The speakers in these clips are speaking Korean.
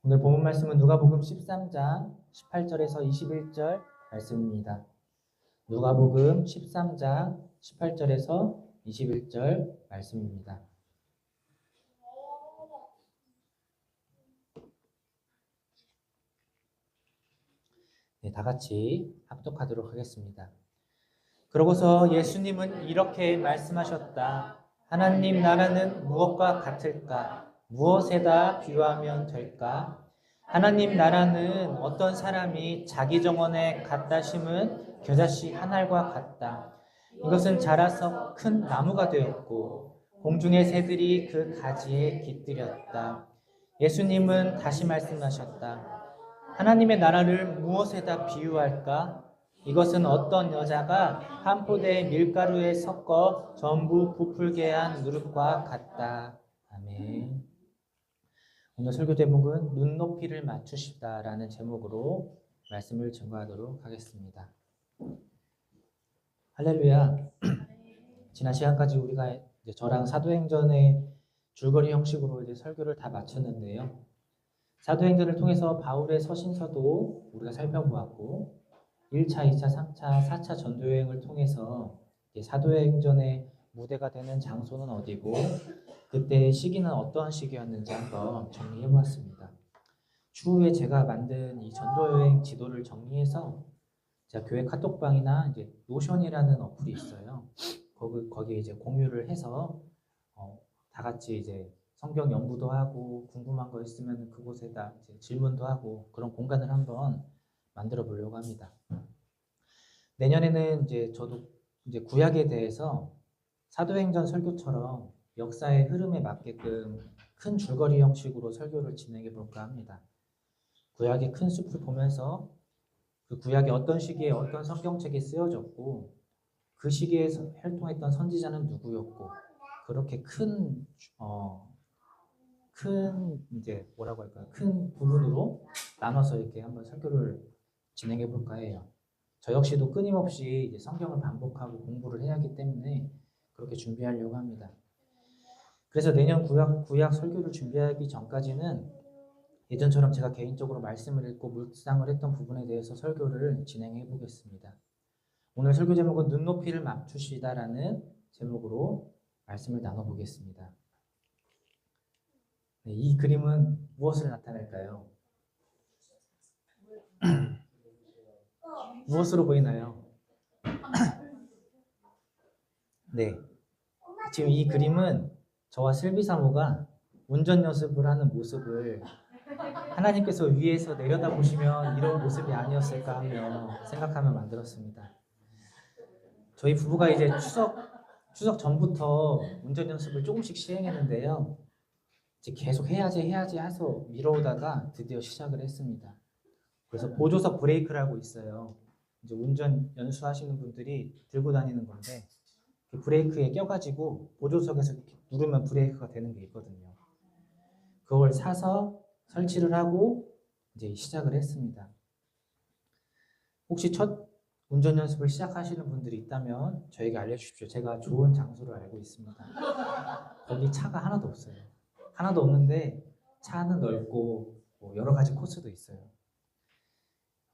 오늘 본문 말씀은 누가복음 13장 18절에서 21절 말씀입니다. 누가복음 13장 18절에서 21절 말씀입니다. 네, 다 같이 합독하도록 하겠습니다. 그러고서 예수님은 이렇게 말씀하셨다. 하나님 나라는 무엇과 같을까? 무엇에다 비유하면 될까? 하나님 나라는 어떤 사람이 자기 정원에 갖다 심은 겨자씨 한 알과 같다. 이것은 자라서 큰 나무가 되었고 공중의 새들이 그 가지에 깃들였다. 예수님은 다시 말씀하셨다. 하나님의 나라를 무엇에다 비유할까? 이것은 어떤 여자가 한 포대 밀가루에 섞어 전부 부풀게 한 누룩과 같다. 아멘. 오늘 설교 제목은 눈높이를 맞추시다라는 제목으로 말씀을 증거하도록 하겠습니다. 할렐루야. 지난 시간까지 우리가 이제 저랑 사도행전의 줄거리 형식으로 이제 설교를 다 마쳤는데요. 사도행전을 통해서 바울의 서신서도 우리가 살펴보았고 1차, 2차, 3차, 4차 전도여행을 통해서 사도행전의 무대가 되는 장소는 어디고 그때의 시기는 어떠한 시기였는지 한번 정리해보았습니다. 추후에 제가 만든 이 전도여행 지도를 정리해서 제가 교회 카톡방이나 이제 노션이라는 어플이 있어요. 거기에 이제 공유를 해서 다 같이 이제 성경 연구도 하고 궁금한 거 있으면 그곳에다 이제 질문도 하고 그런 공간을 한번 만들어 보려고 합니다. 내년에는 이제 저도 이제 구약에 대해서 사도행전 설교처럼 역사의 흐름에 맞게끔 큰 줄거리 형식으로 설교를 진행해 볼까 합니다. 구약의 큰 숲을 보면서 그 구약의 어떤 시기에 어떤 성경책이 쓰여졌고 그 시기에 활동했던 선지자는 누구였고 그렇게 큰 이제 뭐라고 할까요? 큰 부분으로 나눠서 이렇게 한번 설교를 진행해 볼까 해요. 저 역시도 끊임없이 이제 성경을 반복하고 공부를 해야 하기 때문에 그렇게 준비하려고 합니다. 그래서 내년 구약 설교를 준비하기 전까지는 예전처럼 제가 개인적으로 말씀을 읽고 묵상을 했던 부분에 대해서 설교를 진행해 보겠습니다. 오늘 설교 제목은 눈높이를 맞추시다라는 제목으로 말씀을 나눠보겠습니다. 네, 이 그림은 무엇을 나타낼까요? 무엇으로 보이나요? 네, 지금 이 그림은 저와 슬비 사모가 운전 연습을 하는 모습을 하나님께서 위에서 내려다보시면 이런 모습이 아니었을까 하며 생각하며 만들었습니다. 저희 부부가 이제 추석 전부터 운전 연습을 조금씩 시행했는데요. 이제 계속 해야지 해서 미뤄오다가 드디어 시작을 했습니다. 그래서 보조석 브레이크라고 있어요. 이제 운전 연수하시는 분들이 들고 다니는 건데 그 브레이크에 껴가지고 보조석에서 이렇게 누르면 브레이크가 되는 게 있거든요. 그걸 사서 설치를 하고 이제 시작을 했습니다. 혹시 첫 운전 연습을 시작하시는 분들이 있다면 저에게 알려주십시오. 제가 좋은 장소를 알고 있습니다. 거기 차가 하나도 없어요. 하나도 없는데 차는 넓고 여러 가지 코스도 있어요.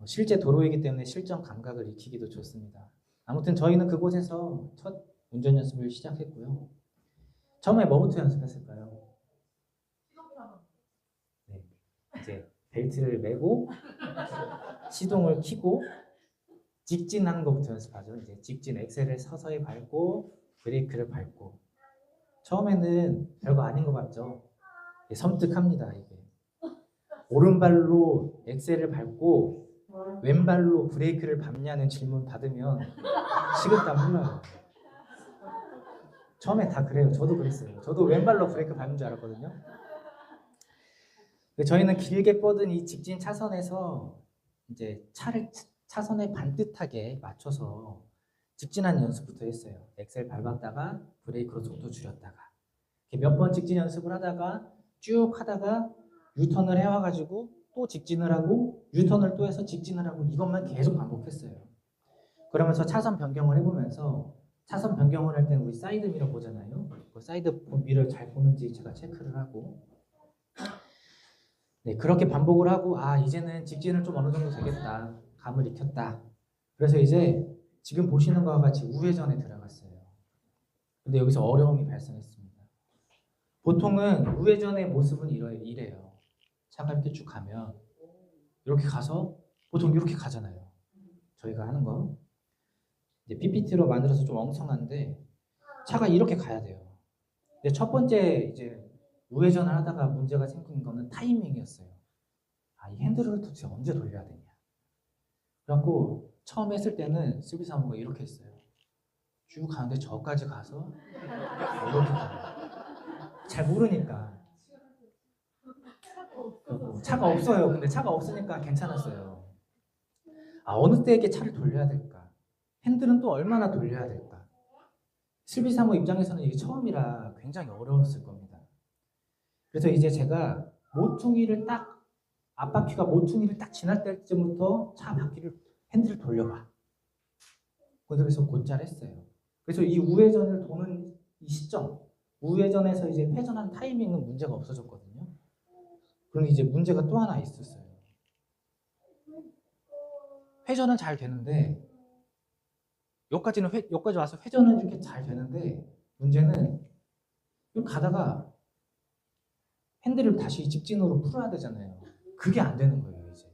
실제 도로이기 때문에 실전 감각을 익히기도 좋습니다. 아무튼 저희는 그곳에서 첫 운전 연습을 시작했고요. 처음에 뭐부터 연습했을까요? 네, 이제 벨트를 매고 시동을 켜고 직진하는 것부터 연습하죠. 이제 직진 엑셀을 서서히 밟고 브레이크를 밟고 처음에는 별거 아닌 것 같죠? 섬뜩합니다. 이게 오른발로 엑셀을 밟고 왼발로 브레이크를 밟냐는 질문 받으면 식은땀 흘러요. 처음에 다 그래요. 저도 그랬어요. 저도 왼발로 브레이크 밟는 줄 알았거든요. 저희는 길게 뻗은 이 직진 차선에서 이제 차를 차선에 반듯하게 맞춰서 직진하는 연습부터 했어요. 엑셀 밟았다가 브레이크로 속도 줄였다가 몇 번 직진 연습을 하다가 쭉 하다가 유턴을 해와가지고 또 직진을 하고 유턴을 또 해서 직진을 하고 이것만 계속 반복했어요. 그러면서 차선 변경을 해보면서 차선 변경을 할 때는 우리 사이드 미러 보잖아요. 그 사이드 미러 잘 보는지 제가 체크를 하고 네, 그렇게 반복을 하고 이제는 직진을 좀 어느 정도 되겠다. 감을 익혔다. 그래서 이제 지금 보시는 것과 같이 우회전에 들어갔어요. 근데 여기서 어려움이 발생했습니다. 보통은 우회전의 모습은 이래요. 차가 이렇게 쭉 가면 이렇게 가서 보통 이렇게 가잖아요. 저희가 하는 거. 이제 PPT로 만들어서 좀 엉성한데 차가 이렇게 가야 돼요. 근데 첫 번째 이제 우회전을 하다가 문제가 생긴 거는 타이밍이었어요. 이 핸들을 도대체 언제 돌려야 되냐. 그래갖고 처음 했을 때는 스비사모가 이렇게 했어요. 쭉 가는데 저까지 가서 이렇게 가요. 잘 모르니까. 차가 없어요. 근데 차가 없으니까 괜찮았어요. 어느 때에게 차를 돌려야 될까? 핸들은 또 얼마나 돌려야 될까? 실비사모 입장에서는 이게 처음이라 굉장히 어려웠을 겁니다. 그래서 이제 제가 모퉁이를 딱 앞바퀴가 모퉁이를 딱 지날 때쯤부터 차 바퀴를 핸들을 돌려봐. 그래서 곧잘 했어요. 그래서 이 우회전을 도는 이 시점, 우회전에서 이제 회전한 타이밍은 문제가 없어졌거든요. 그런데 이제 문제가 또 하나 있었어요. 회전은 잘 되는데 여기까지 와서 회전은 이렇게 잘 되는데 문제는 여기 가다가 핸들을 다시 직진으로 풀어야 되잖아요. 그게 안 되는 거예요, 이제.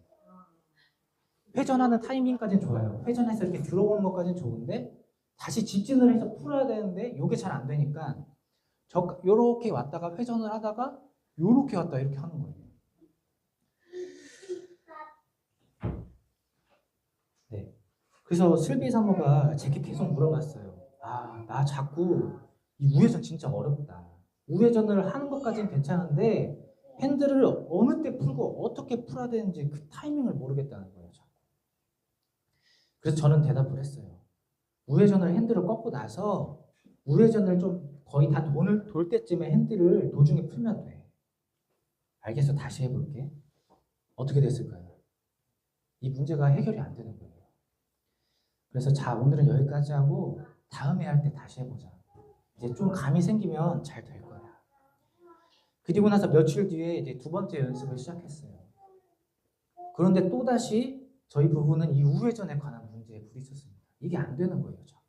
회전하는 타이밍까지는 좋아요. 회전해서 이렇게 들어오는 것까지는 좋은데 다시 직진을 해서 풀어야 되는데 이게 잘 안 되니까 요렇게 왔다가 회전을 하다가 요렇게 왔다 이렇게 하는 거예요. 네. 그래서 슬비사모가 제게 계속 물어봤어요. 나 자꾸 이 우회전 진짜 어렵다. 우회전을 하는 것까지는 괜찮은데 핸들을 어느 때 풀고 어떻게 풀어야 되는지 그 타이밍을 모르겠다는 거예요. 자꾸. 그래서 저는 대답을 했어요. 우회전을 핸들을 꺾고 나서 우회전을 좀 거의 다 돌 때쯤에 핸들을 도중에 풀면 돼. 알겠어. 다시 해볼게. 어떻게 됐을까요? 이 문제가 해결이 안 되는 거예요. 그래서 자, 오늘은 여기까지 하고 다음에 할 때 다시 해보자. 이제 좀 감이 생기면 잘 될 거야. 그리고 나서 며칠 뒤에 이제 두 번째 연습을 시작했어요. 그런데 또다시 저희 부부는 이 우회전에 관한 문제에 부딪혔습니다. 이게 안 되는 거예요. 자꾸.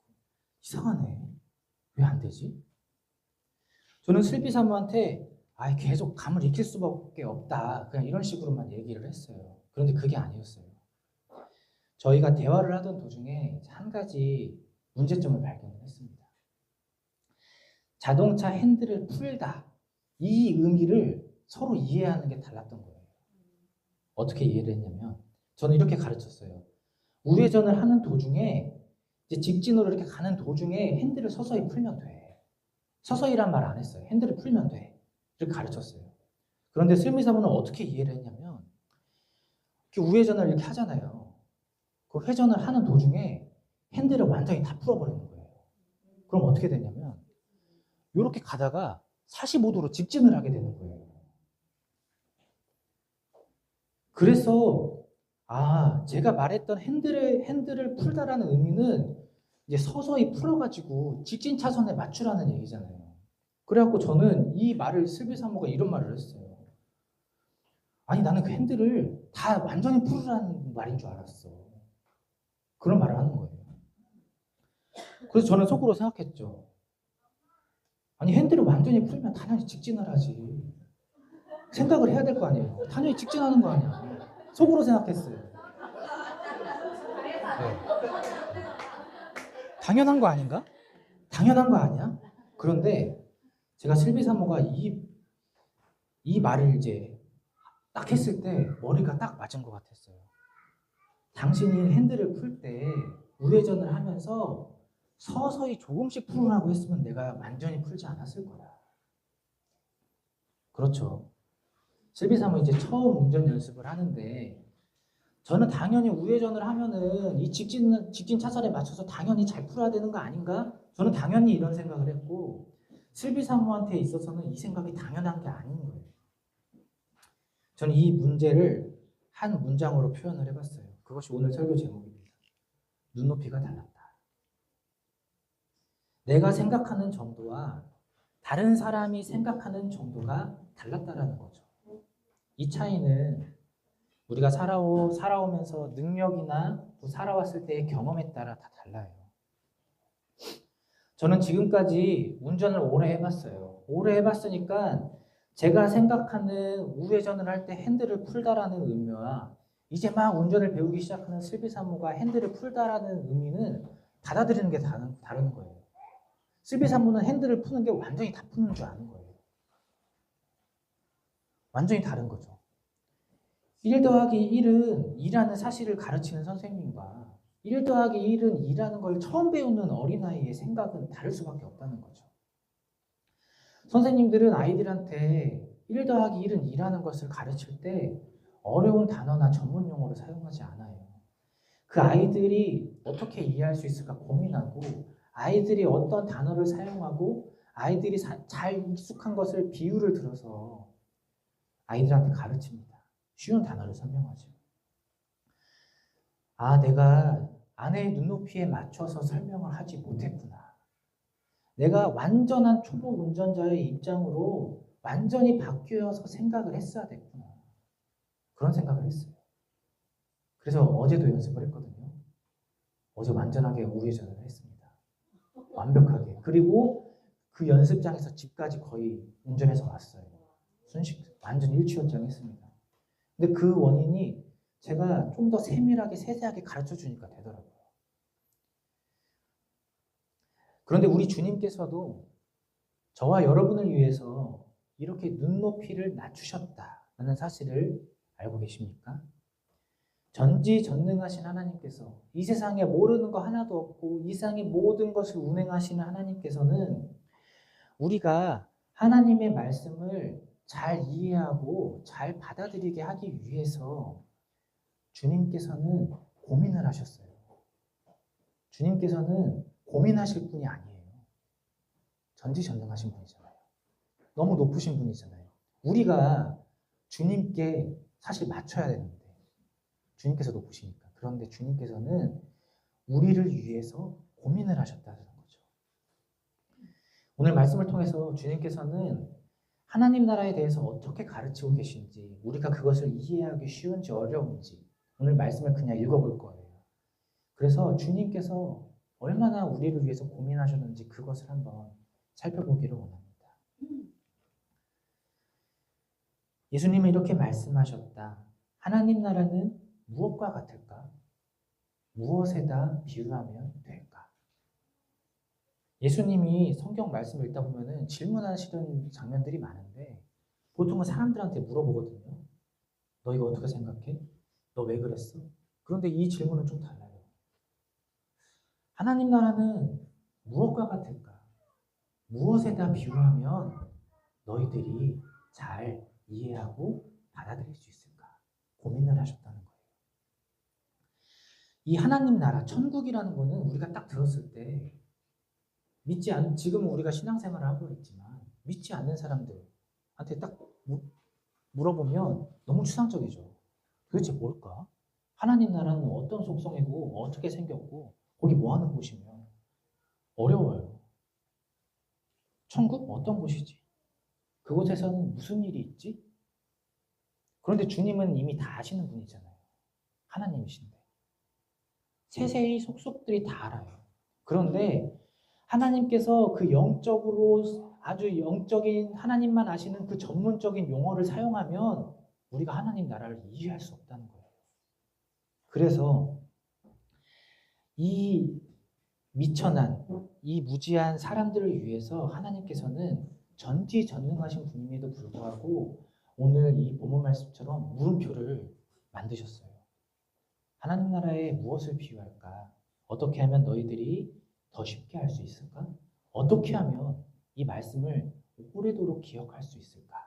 이상하네. 왜 안 되지? 저는 슬비사모한테 계속 감을 익힐 수밖에 없다. 그냥 이런 식으로만 얘기를 했어요. 그런데 그게 아니었어요. 저희가 대화를 하던 도중에 한 가지 문제점을 발견을 했습니다. 자동차 핸들을 풀다. 이 의미를 서로 이해하는 게 달랐던 거예요. 어떻게 이해를 했냐면 저는 이렇게 가르쳤어요. 우회전을 하는 도중에 이제 직진으로 이렇게 가는 도중에 핸들을 서서히 풀면 돼. 서서히란 말 안 했어요. 핸들을 풀면 돼. 이렇게 가르쳤어요. 그런데 슬미사모는 어떻게 이해를 했냐면 이렇게 우회전을 이렇게 하잖아요. 그 회전을 하는 도중에 핸들을 완전히 다 풀어버리는 거예요. 그럼 어떻게 되냐면 이렇게 가다가 45도로 직진을 하게 되는 거예요. 그래서 제가 말했던 핸들을 풀다라는 의미는 이제 서서히 풀어가지고 직진 차선에 맞추라는 얘기잖아요. 그래갖고 저는 이 말을 슬비사모가 이런 말을 했어요. 나는 그 핸들을 다 완전히 풀으라는 말인 줄 알았어. 그런 말을 하는 거예요. 그래서 저는 속으로 생각했죠. 핸들을 완전히 풀면 당연히 직진을 하지. 생각을 해야 될 거 아니에요. 당연히 직진하는 거 아니야. 속으로 생각했어요. 네. 당연한 거 아닌가? 당연한 거 아니야? 그런데 제가 슬비사모가 이 말을 이제 딱 했을 때 머리가 딱 맞은 것 같았어요. 당신이 핸들을 풀 때 우회전을 하면서 서서히 조금씩 풀으라고 했으면 내가 완전히 풀지 않았을 거야. 그렇죠. 슬비사모 이제 처음 운전 연습을 하는데 저는 당연히 우회전을 하면은 이 직진 차선에 맞춰서 당연히 잘 풀어야 되는 거 아닌가? 저는 당연히 이런 생각을 했고 슬비사모한테 있어서는 이 생각이 당연한 게 아닌 거예요. 저는 이 문제를 한 문장으로 표현을 해봤어요. 그것이 오늘 설교 제목입니다. 눈높이가 달랐다. 내가 생각하는 정도와 다른 사람이 생각하는 정도가 달랐다라는 거죠. 이 차이는 우리가 살아오면서 능력이나 또 살아왔을 때의 경험에 따라 다 달라요. 저는 지금까지 운전을 오래 해봤어요. 오래 해봤으니까 제가 생각하는 우회전을 할 때 핸들을 풀다라는 의미와 이제 막 운전을 배우기 시작하는 슬비산모가 핸들을 풀다라는 의미는 받아들이는 게 다른 거예요. 슬비산모는 핸들을 푸는 게 완전히 다 푸는 줄 아는 거예요. 완전히 다른 거죠. 1 더하기 1은 2라는 사실을 가르치는 선생님과 1 더하기 1은 2라는 걸 처음 배우는 어린아이의 생각은 다를 수밖에 없다는 거죠. 선생님들은 아이들한테 1 더하기 1은 2라는 것을 가르칠 때 어려운 단어나 전문 용어를 사용하지 않아요. 그 아이들이 어떻게 이해할 수 있을까 고민하고 아이들이 어떤 단어를 사용하고 아이들이 잘 익숙한 것을 비유를 들어서 아이들한테 가르칩니다. 쉬운 단어를 설명하죠. 아, 내가 아내의 눈높이에 맞춰서 설명을 하지 못했구나. 내가 완전한 초보 운전자의 입장으로 완전히 바뀌어서 생각을 했어야 됐구나. 그런 생각을 했어요. 그래서 어제도 연습을 했거든요. 어제 완전하게 우회전을 했습니다. 완벽하게. 그리고 그 연습장에서 집까지 거의 운전해서 왔어요. 완전 일취월장했습니다. 근데 그 원인이 제가 좀 더 세밀하게 세세하게 가르쳐 주니까 되더라고요. 그런데 우리 주님께서도 저와 여러분을 위해서 이렇게 눈높이를 낮추셨다는 사실을 알고 계십니까? 전지전능하신 하나님께서 이 세상에 모르는 거 하나도 없고 이 세상의 모든 것을 운행하시는 하나님께서는 우리가 하나님의 말씀을 잘 이해하고 잘 받아들이게 하기 위해서 주님께서는 고민을 하셨어요. 주님께서는 고민하실 분이 아니에요. 전지전능하신 분이잖아요. 너무 높으신 분이잖아요. 우리가 주님께 사실 맞춰야 되는데 주님께서 높으시니까. 그런데 주님께서는 우리를 위해서 고민을 하셨다는 거죠. 오늘 말씀을 통해서 주님께서는 하나님 나라에 대해서 어떻게 가르치고 계신지, 우리가 그것을 이해하기 쉬운지 어려운지 오늘 말씀을 그냥 읽어볼 거예요. 그래서 주님께서 얼마나 우리를 위해서 고민하셨는지 그것을 한번 살펴보기를 원합니다. 예수님은 이렇게 말씀하셨다. 하나님 나라는 무엇과 같을까? 무엇에다 비유하면 될까? 예수님이 성경 말씀을 읽다 보면은 질문하시는 장면들이 많은데 보통은 사람들한테 물어보거든요. 너 이거 어떻게 생각해? 너 왜 그랬어? 그런데 이 질문은 좀 달라요. 하나님 나라는 무엇과 같을까? 무엇에다 비유하면 너희들이 잘 이해하고 받아들일 수 있을까? 고민을 하셨다는 거예요. 이 하나님 나라, 천국이라는 거는 우리가 딱 들었을 때 지금 우리가 신앙생활을 하고 있지만 믿지 않는 사람들한테 딱 물어보면 너무 추상적이죠. 도대체 뭘까? 하나님 나라는 어떤 속성이고 어떻게 생겼고 거기 뭐 하는 곳이며 어려워요. 천국 어떤 곳이지? 그곳에서는 무슨 일이 있지? 그런데 주님은 이미 다 아시는 분이잖아요. 하나님이신데. 세세히 속속들이 다 알아요. 그런데 하나님께서 그 영적으로 아주 영적인 하나님만 아시는 그 전문적인 용어를 사용하면 우리가 하나님 나라를 이해할 수 없다는 거예요. 그래서 이 미천한, 이 무지한 사람들을 위해서 하나님께서는 전지전능하신 분임에도 불구하고 오늘 이 본문 말씀처럼 물음표를 만드셨어요. 하나님 나라에 무엇을 비유할까? 어떻게 하면 너희들이 더 쉽게 할 수 있을까? 어떻게 하면 이 말씀을 오래도록 기억할 수 있을까?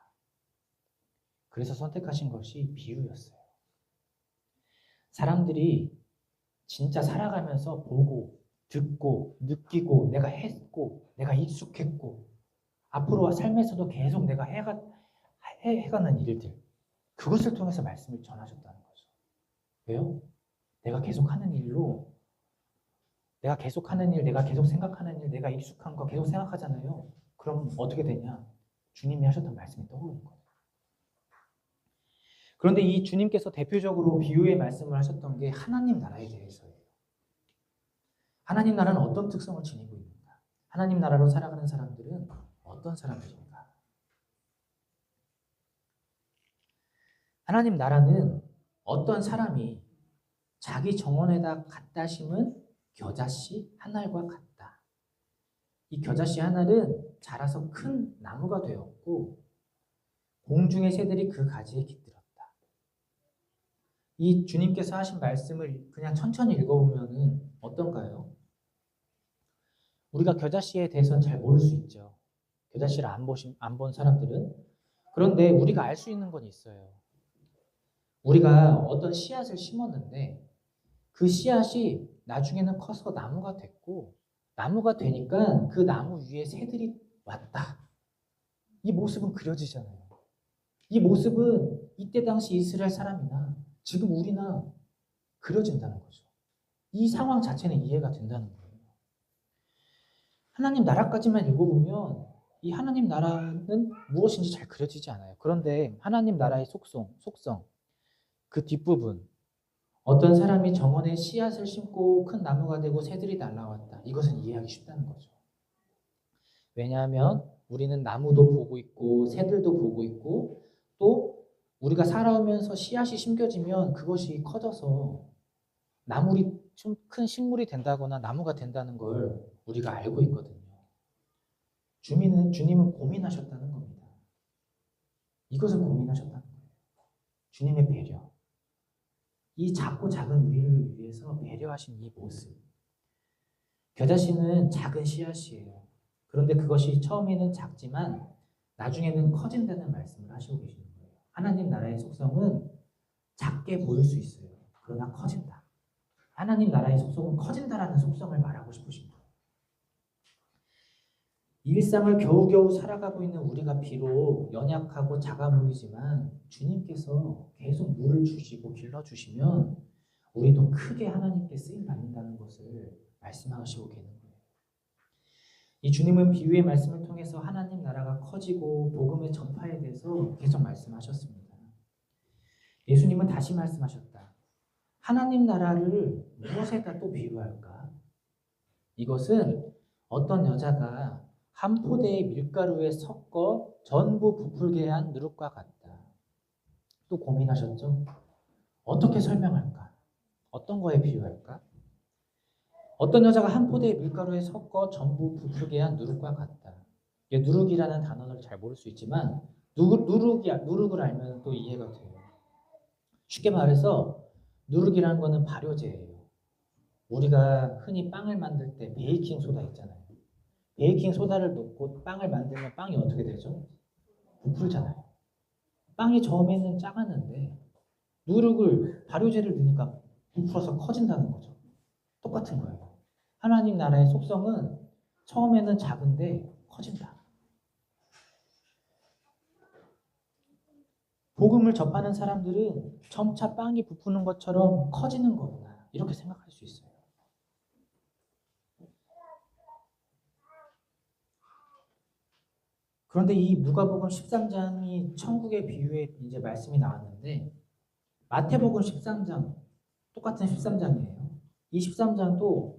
그래서 선택하신 것이 비유였어요. 사람들이 진짜 살아가면서 보고, 듣고, 느끼고, 내가 했고, 내가 익숙했고, 앞으로 삶에서도 계속 내가 해가는 일들, 그것을 통해서 말씀을 전하셨다는 거죠. 왜요? 내가 계속 하는 일로, 내가 계속 하는 일, 내가 계속 생각하는 일, 내가 익숙한 거 계속 생각하잖아요. 그럼 어떻게 되냐? 주님이 하셨던 말씀이 떠오르는 거예요. 그런데 이 주님께서 대표적으로 비유의 말씀을 하셨던 게 하나님 나라에 대해서예요. 하나님 나라는 어떤 특성을 지니고 있는가? 하나님 나라로 살아가는 사람들은 어떤 사람들인가? 하나님 나라는 어떤 사람이 자기 정원에다 갖다 심은 겨자씨 한 알과 같다. 이 겨자씨 한 알은 자라서 큰 나무가 되었고 공중의 새들이 그 가지에 깃들었다. 이 주님께서 하신 말씀을 그냥 천천히 읽어보면 어떤가요? 우리가 겨자씨에 대해서는 잘 모를 수 있죠. 겨자씨를 안 본 사람들은. 그런데 우리가 알 수 있는 건 있어요. 우리가 어떤 씨앗을 심었는데 그 씨앗이 나중에는 커서 나무가 됐고 나무가 되니까 그 나무 위에 새들이 왔다. 이 모습은 그려지잖아요. 이 모습은 이때 당시 이스라엘 사람이나 지금 우리나 그려진다는 거죠. 이 상황 자체는 이해가 된다는 거예요. 하나님 나라까지만 읽어보면 이 하나님 나라는 무엇인지 잘 그려지지 않아요. 그런데 하나님 나라의 속성, 그 뒷부분, 어떤 사람이 정원에 씨앗을 심고 큰 나무가 되고 새들이 날아왔다. 이것은 이해하기 쉽다는 거죠. 왜냐하면 우리는 나무도 보고 있고 새들도 보고 있고 또 우리가 살아오면서 씨앗이 심겨지면 그것이 커져서 나물이 좀 큰 식물이 된다거나 나무가 된다는 걸 우리가 알고 있거든요. 주님은 고민하셨다는 겁니다. 이것을 고민하셨다는 거예요. 주님의 배려. 이 작고 작은 우리를 위해서 배려하신 이 모습. 겨자씨는 작은 씨앗이에요. 그런데 그것이 처음에는 작지만 나중에는 커진다는 말씀을 하시고 계시는 거예요. 하나님 나라의 속성은 작게 보일 수 있어요. 그러나 커진다. 하나님 나라의 속성은 커진다라는 속성을 말하고 싶으신 거예요. 일상을 겨우겨우 살아가고 있는 우리가 비록 연약하고 작아 보이지만 주님께서 계속 물을 주시고 길러주시면 우리도 크게 하나님께 쓰임받는다는 것을 말씀하시고 계는 거예요. 이 주님은 비유의 말씀을 통해서 하나님 나라가 커지고 복음의 전파에 대해서 계속 말씀하셨습니다. 예수님은 다시 말씀하셨다. 하나님 나라를 무엇에다 또 비유할까? 이것은 어떤 여자가 한 포대의 밀가루에 섞어 전부 부풀게 한 누룩과 같다. 또 고민하셨죠? 어떻게 설명할까? 어떤 거에 비유할까? 어떤 여자가 한 포대의 밀가루에 섞어 전부 부풀게 한 누룩과 같다. 누룩이라는 단어를 잘 모를 수 있지만 누룩을 알면 또 이해가 돼요. 쉽게 말해서 누룩이라는 거는 발효제예요. 우리가 흔히 빵을 만들 때 베이킹 소다 있잖아요. 베이킹 소다를 넣고 빵을 만들면 빵이 어떻게 되죠? 부풀잖아요. 빵이 처음에는 작았는데 누룩을 발효제를 넣으니까 부풀어서 커진다는 거죠. 똑같은 거예요. 하나님 나라의 속성은 처음에는 작은데 커진다. 복음을 접하는 사람들은 점차 빵이 부푸는 것처럼 커지는 거구나. 이렇게 생각할 수 있어요. 그런데 이 누가복음 13장이 천국의 비유의 이제 말씀이 나왔는데 마태복음 13장 똑같은 13장이에요. 이 13장도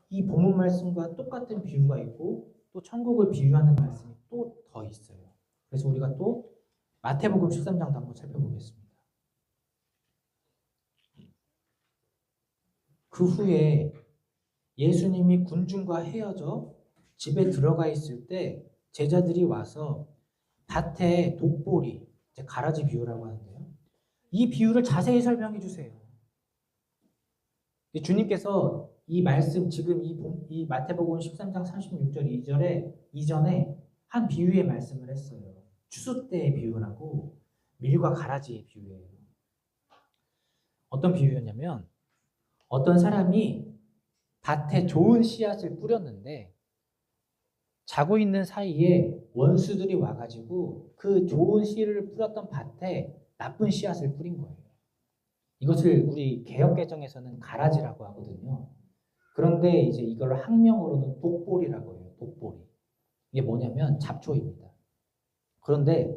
이 본문 말씀과 똑같은 비유가 있고 또 천국을 비유하는 말씀이 또 더 있어요. 그래서 우리가 또 마태복음 13장도 한번 살펴보겠습니다. 그 후에 예수님이 군중과 헤어져 집에 들어가 있을 때 제자들이 와서 밭에 독보리, 이제 가라지 비유라고 하는데요. 이 비유를 자세히 설명해 주세요. 주님께서 이 말씀 지금 이 마태복음 13장 36절 이전에 한 비유의 말씀을 했어요. 추수 때의 비유라고 밀과 가라지의 비유예요. 어떤 비유였냐면 어떤 사람이 밭에 좋은 씨앗을 뿌렸는데 자고 있는 사이에 원수들이 와가지고 그 좋은 씨를 뿌렸던 밭에 나쁜 씨앗을 뿌린 거예요. 이것을 우리 개역개정에서는 가라지라고 하거든요. 그런데 이제 이걸 학명으로는 독보리라고 해요. 독보리. 이게 뭐냐면 잡초입니다. 그런데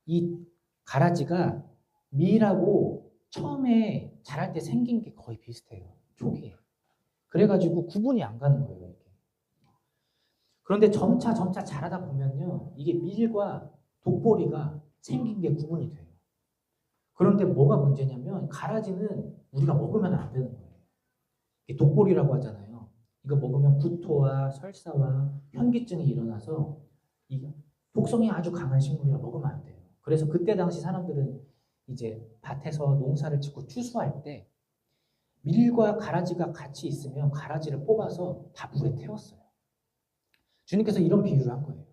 이 가라지가 밀하고 처음에 자랄 때 생긴 게 거의 비슷해요. 초기에. 그래가지고 구분이 안 가는 거예요. 이게. 그런데 점차 자라다 보면요. 이게 밀과 독보리가 생긴 게 구분이 돼요. 그런데 뭐가 문제냐면 가라지는 우리가 먹으면 안 되는 거예요. 이게 독보리라고 하잖아요. 이거 먹으면 구토와 설사와 현기증이 일어나서 이 독성이 아주 강한 식물이라 먹으면 안 돼요. 그래서 그때 당시 사람들은 이제 밭에서 농사를 짓고 추수할 때 밀과 가라지가 같이 있으면 가라지를 뽑아서 다 불에 태웠어요. 주님께서 이런 비유를 한 거예요.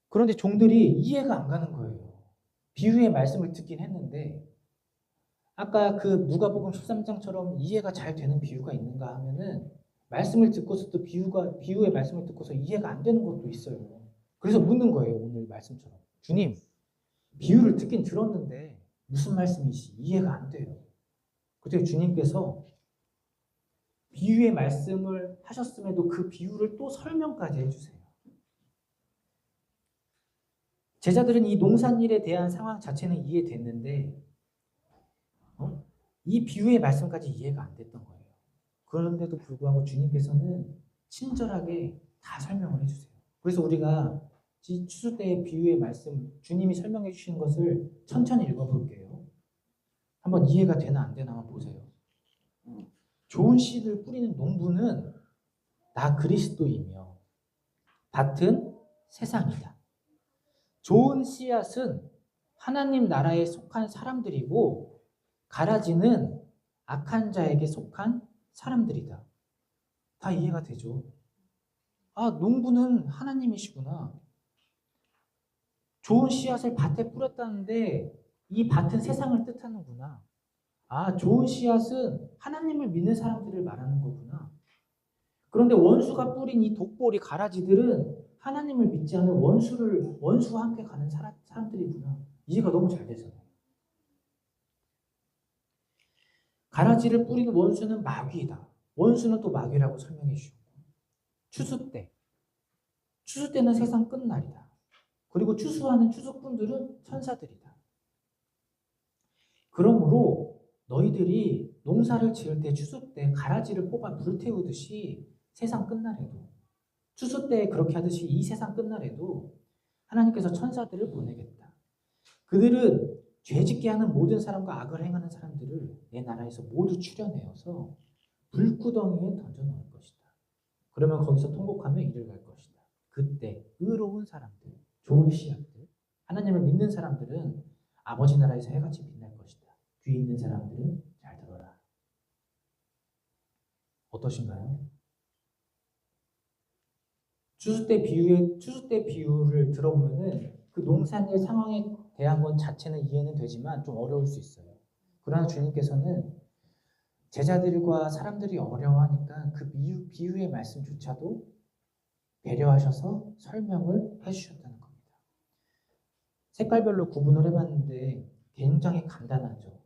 그런데 종들이 이해가 안 가는 거예요. 비유의 말씀을 듣긴 했는데 아까 그 누가복음 13장처럼 이해가 잘 되는 비유가 있는가 하면은 말씀을 듣고서도 비유의 말씀을 듣고서 이해가 안 되는 것도 있어요. 그래서 묻는 거예요. 오늘 말씀처럼. 주님, 비유를 듣긴 들었는데 무슨 말씀이시 이해가 안 돼요. 그때 주님께서 비유의 말씀을 하셨음에도 그 비유를 또 설명까지 해주세요. 제자들은 이 농산일에 대한 상황 자체는 이해됐는데 이 비유의 말씀까지 이해가 안 됐던 거예요. 그런데도 불구하고 주님께서는 친절하게 다 설명을 해주세요. 그래서 우리가 추수 때의 비유의 말씀 주님이 설명해 주시는 것을 천천히 읽어볼게요. 한번 이해가 되나 안 되나 한번 보세요. 좋은 씨를 뿌리는 농부는 나 그리스도이며 밭은 세상이다. 좋은 씨앗은 하나님 나라에 속한 사람들이고 가라지는 악한 자에게 속한 사람들이다. 다 이해가 되죠? 아, 농부는 하나님이시구나. 좋은 씨앗을 밭에 뿌렸다는데 이 밭은 세상을 뜻하는구나. 아, 좋은 씨앗은 하나님을 믿는 사람들을 말하는 거구나. 그런데 원수가 뿌린 이 독보리 가라지들은 하나님을 믿지 않은 원수와 함께 가는 사람들이구나. 이해가 너무 잘 되잖아요. 가라지를 뿌리는 원수는 마귀이다. 원수는 또 마귀라고 설명해 주셨고 추수 때는 세상 끝날이다. 그리고 추수하는 추수꾼들은 천사들이다. 그러므로 너희들이 농사를 지을 때 추수 때 가라지를 뽑아 불태우듯이 세상 끝날에도 추수 때 그렇게 하듯이 이 세상 끝날에도 하나님께서 천사들을 보내겠다. 그들은 죄짓게 하는 모든 사람과 악을 행하는 사람들을 내 나라에서 모두 추려내어서 불구덩이에 던져 놓을 것이다. 그러면 거기서 통곡하며 이를 갈 것이다. 그때 의로운 사람들, 좋은 씨앗들, 하나님을 믿는 사람들은 아버지 나라에서 해같이 빛날 것이다. 귀 있는 사람들은 잘 들어라. 어떠신가요? 추수 때 비유를 들어보면은 그 농산일 상황에 대한 것 자체는 이해는 되지만 좀 어려울 수 있어요. 그러나 주님께서는 제자들과 사람들이 어려워하니까 그 비유의 말씀조차도 배려하셔서 설명을 해주셨다는 겁니다. 색깔별로 구분을 해봤는데 굉장히 간단하죠.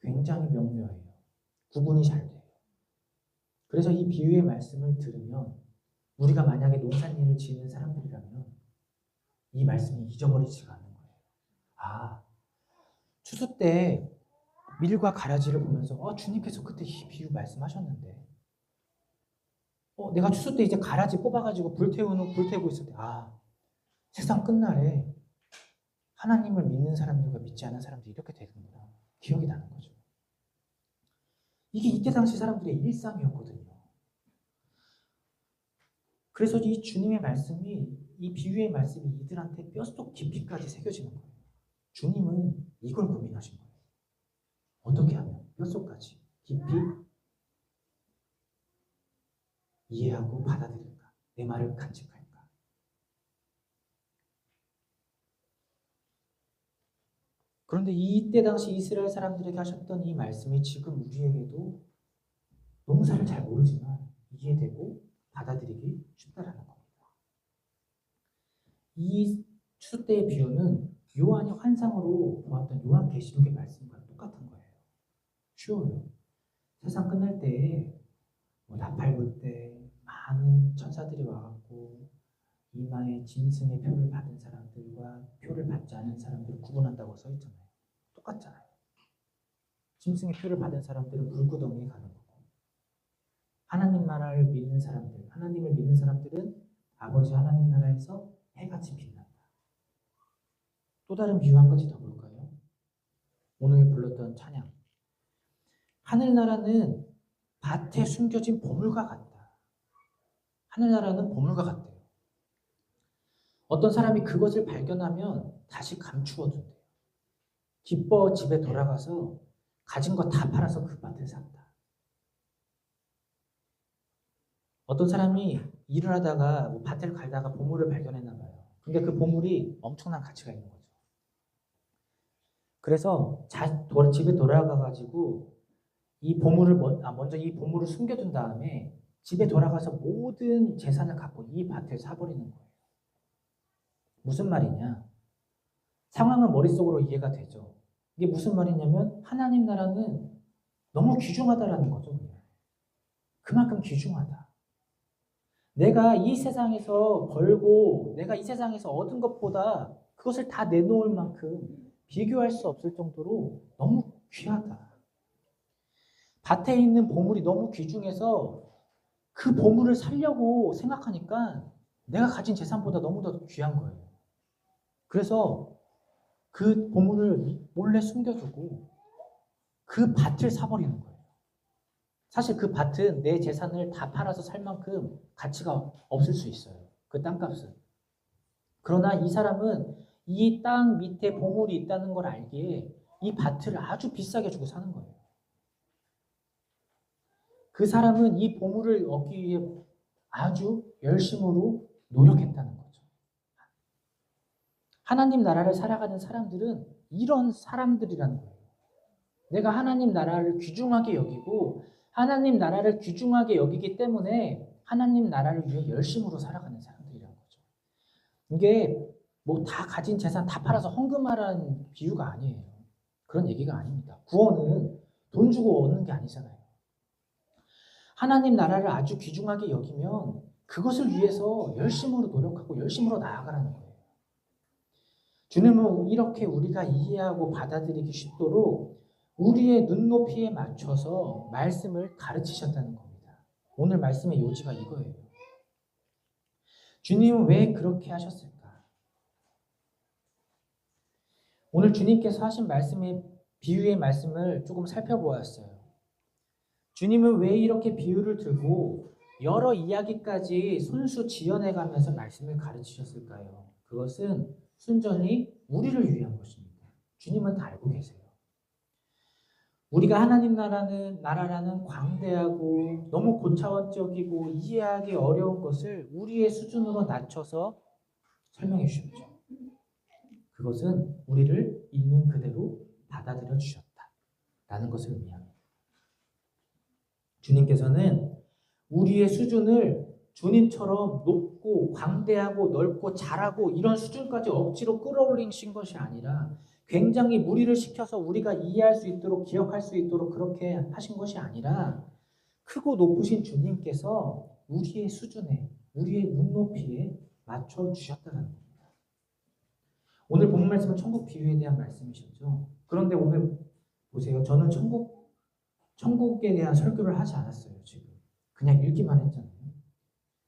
굉장히 명료해요. 구분이 잘 돼요. 그래서 이 비유의 말씀을 들으면 우리가 만약에 농산일을 지는 사람들이라면 이 말씀이 잊어버리지가 않는 거예요. 아, 추수 때 밀과 가라지를 보면서 주님께서 그때 이 비유 말씀하셨는데 내가 추수 때 이제 가라지 뽑아가지고 불태우고 있을 때 세상 끝날에 하나님을 믿는 사람들과 믿지 않은 사람들이 이렇게 되는구나. 기억이 나는 거죠. 이게 이때 당시 사람들의 일상이었거든요. 그래서 이 주님의 말씀이 이 비유의 말씀이 이들한테 뼛속 깊이까지 새겨지는 거예요. 주님은 이걸 고민하신 거예요. 어떻게 하면 뼛속까지 깊이 이해하고 받아들일까? 내 말을 간직할까? 그런데 이때 당시 이스라엘 사람들에게 하셨던 이 말씀이 지금 우리에게도 농사를 잘 모르지만 이해되고 받아들이기 쉽다라는 겁니다. 이 추수 때의 비유는 요한이 환상으로 보았던 요한계시록의 말씀과 똑같은 거예요. 쉬워요. 세상 끝날 때에 나팔 불 때 많은 천사들이 와갖고 이마에 짐승의 표를 받은 사람들과 표를 받지 받지 않은 사람들을 구분한다고 써 있잖아요. 똑같잖아요. 짐승의 표를 받은 사람들은 불구덩이에 가는 거고, 하나님 나라를 믿는 사람들, 하나님을 믿는 사람들은 아버지 하나님 나라에서 해같이 빛난다. 또 다른 비유 한 가지 더 볼까요? 오늘 불렀던 찬양. 하늘나라는 밭에 숨겨진 보물과 같다. 하늘나라는 보물과 같대요. 어떤 사람이 그것을 발견하면 다시 감추어 둔대요. 기뻐 집에 돌아가서 가진 거 다 팔아서 그 밭을 샀다. 어떤 사람이 일을 하다가 밭을 갈다가 보물을 발견했나 봐요. 근데 그 보물이 엄청난 가치가 있는 거죠. 그래서 집에 돌아가가지고 이 보물을 먼저 이 보물을 숨겨둔 다음에 집에 돌아가서 모든 재산을 갖고 이 밭을 사버리는 거예요. 무슨 말이냐? 상황은 머릿속으로 이해가 되죠. 이게 무슨 말이냐면 하나님 나라는 너무 귀중하다라는 거죠. 그만큼 귀중하다. 내가 이 세상에서 벌고 내가 이 세상에서 얻은 것보다 그것을 다 내놓을 만큼 비교할 수 없을 정도로 너무 귀하다. 밭에 있는 보물이 너무 귀중해서 그 보물을 살려고 생각하니까 내가 가진 재산보다 너무 더 귀한 거예요. 그래서 그 보물을 몰래 숨겨두고 그 밭을 사버리는 거예요. 사실 그 밭은 내 재산을 다 팔아서 살 만큼 가치가 없을 수 있어요. 그 땅값은. 그러나 이 사람은 이 땅 밑에 보물이 있다는 걸 알기에 이 밭을 아주 비싸게 주고 사는 거예요. 그 사람은 이 보물을 얻기 위해 아주 열심으로 노력했다는 거죠. 하나님 나라를 살아가는 사람들은 이런 사람들이라는 거예요. 내가 하나님 나라를 귀중하게 여기고 하나님 나라를 귀중하게 여기기 때문에 하나님 나라를 위해 열심으로 살아가는 사람들이라는 거죠. 이게 뭐 다 가진 재산 다 팔아서 헌금하라는 비유가 아니에요. 그런 얘기가 아닙니다. 구원은 돈 주고 얻는 게 아니잖아요. 하나님 나라를 아주 귀중하게 여기면 그것을 위해서 열심으로 노력하고 열심으로 나아가라는 거예요. 주님은 이렇게 우리가 이해하고 받아들이기 쉽도록 우리의 눈높이에 맞춰서 말씀을 가르치셨다는 겁니다. 오늘 말씀의 요지가 이거예요. 주님은 왜 그렇게 하셨을까? 오늘 주님께서 하신 말씀의 비유의 말씀을 조금 살펴보았어요. 주님은 왜 이렇게 비유를 들고 여러 이야기까지 손수 지어내가면서 말씀을 가르치셨을까요? 그것은 순전히 우리를 위한 것입니다. 주님은 다 알고 계세요. 우리가 하나님 나라라는 광대하고 너무 고차원적이고 이해하기 어려운 것을 우리의 수준으로 낮춰서 설명해 주셨죠. 그것은 우리를 있는 그대로 받아들여 주셨다라는 것을 의미합니다. 주님께서는 우리의 수준을 주님처럼 높고 광대하고 넓고 잘하고 이런 수준까지 억지로 끌어올리신 것이 아니라 굉장히 무리를 시켜서 우리가 이해할 수 있도록 기억할 수 있도록 그렇게 하신 것이 아니라 크고 높으신 주님께서 우리의 수준에 우리의 눈높이에 맞춰주셨다는 겁니다. 오늘 본문 말씀은 천국 비유에 대한 말씀이셨죠. 그런데 오늘 보세요. 저는 천국에 대한 설교를 하지 않았어요. 지금 그냥 읽기만 했잖아요.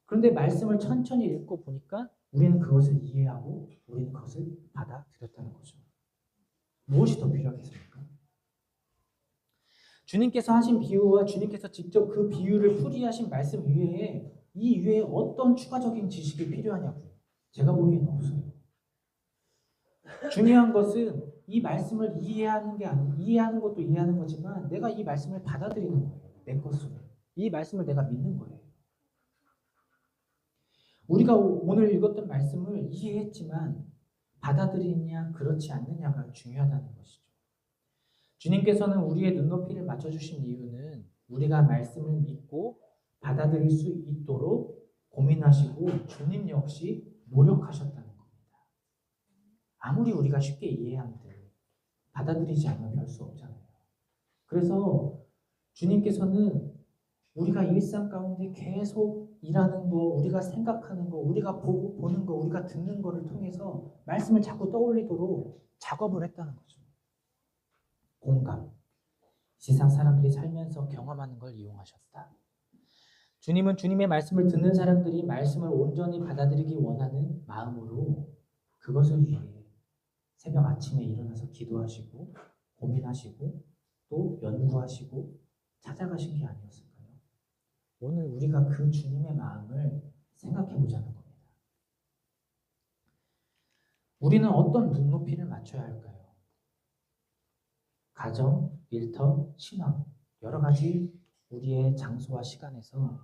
그런데 말씀을 천천히 읽고 보니까 우리는 그것을 이해하고 우리는 그것을 받아들였다는 거죠. 무엇이 더 필요하겠습니까? 주님께서 하신 비유와 주님께서 직접 그 비유를 풀이하신 말씀 이외에 이 위에 어떤 추가적인 지식이 필요하냐고요. 제가 보기에는 없어요. 중요한 것은 이 말씀을 이해하는 것도 이해하는 거지만 내가 이 말씀을 받아들이는 거예요. 내 것으로. 이 말씀을 내가 믿는 거예요. 우리가 오늘 읽었던 말씀을 이해했지만 받아들이느냐 그렇지 않느냐가 중요하다는 것이죠. 주님께서는 우리의 눈높이를 맞춰주신 이유는 우리가 말씀을 믿고 받아들일 수 있도록 고민하시고 주님 역시 노력하셨다는 겁니다. 아무리 우리가 쉽게 이해한들 받아들이지 않으면 별 수 없잖아요. 그래서 주님께서는 우리가 일상 가운데 계속 일하는 거, 우리가 생각하는 거, 우리가 보는 거, 우리가 듣는 거를 통해서 말씀을 자꾸 떠올리도록 작업을 했다는 거죠. 공감. 세상 사람들이 살면서 경험하는 걸 이용하셨다. 주님은 주님의 말씀을 듣는 사람들이 말씀을 온전히 받아들이기 원하는 마음으로 그것을 위해 새벽 아침에 일어나서 기도하시고 고민하시고 또 연구하시고 찾아가신 게 아니었을까요? 오늘 우리가 그 주님의 마음을 생각해 보자는 겁니다. 우리는 어떤 눈높이를 맞춰야 할까요? 가정, 일터, 신앙 여러 가지 우리의 장소와 시간에서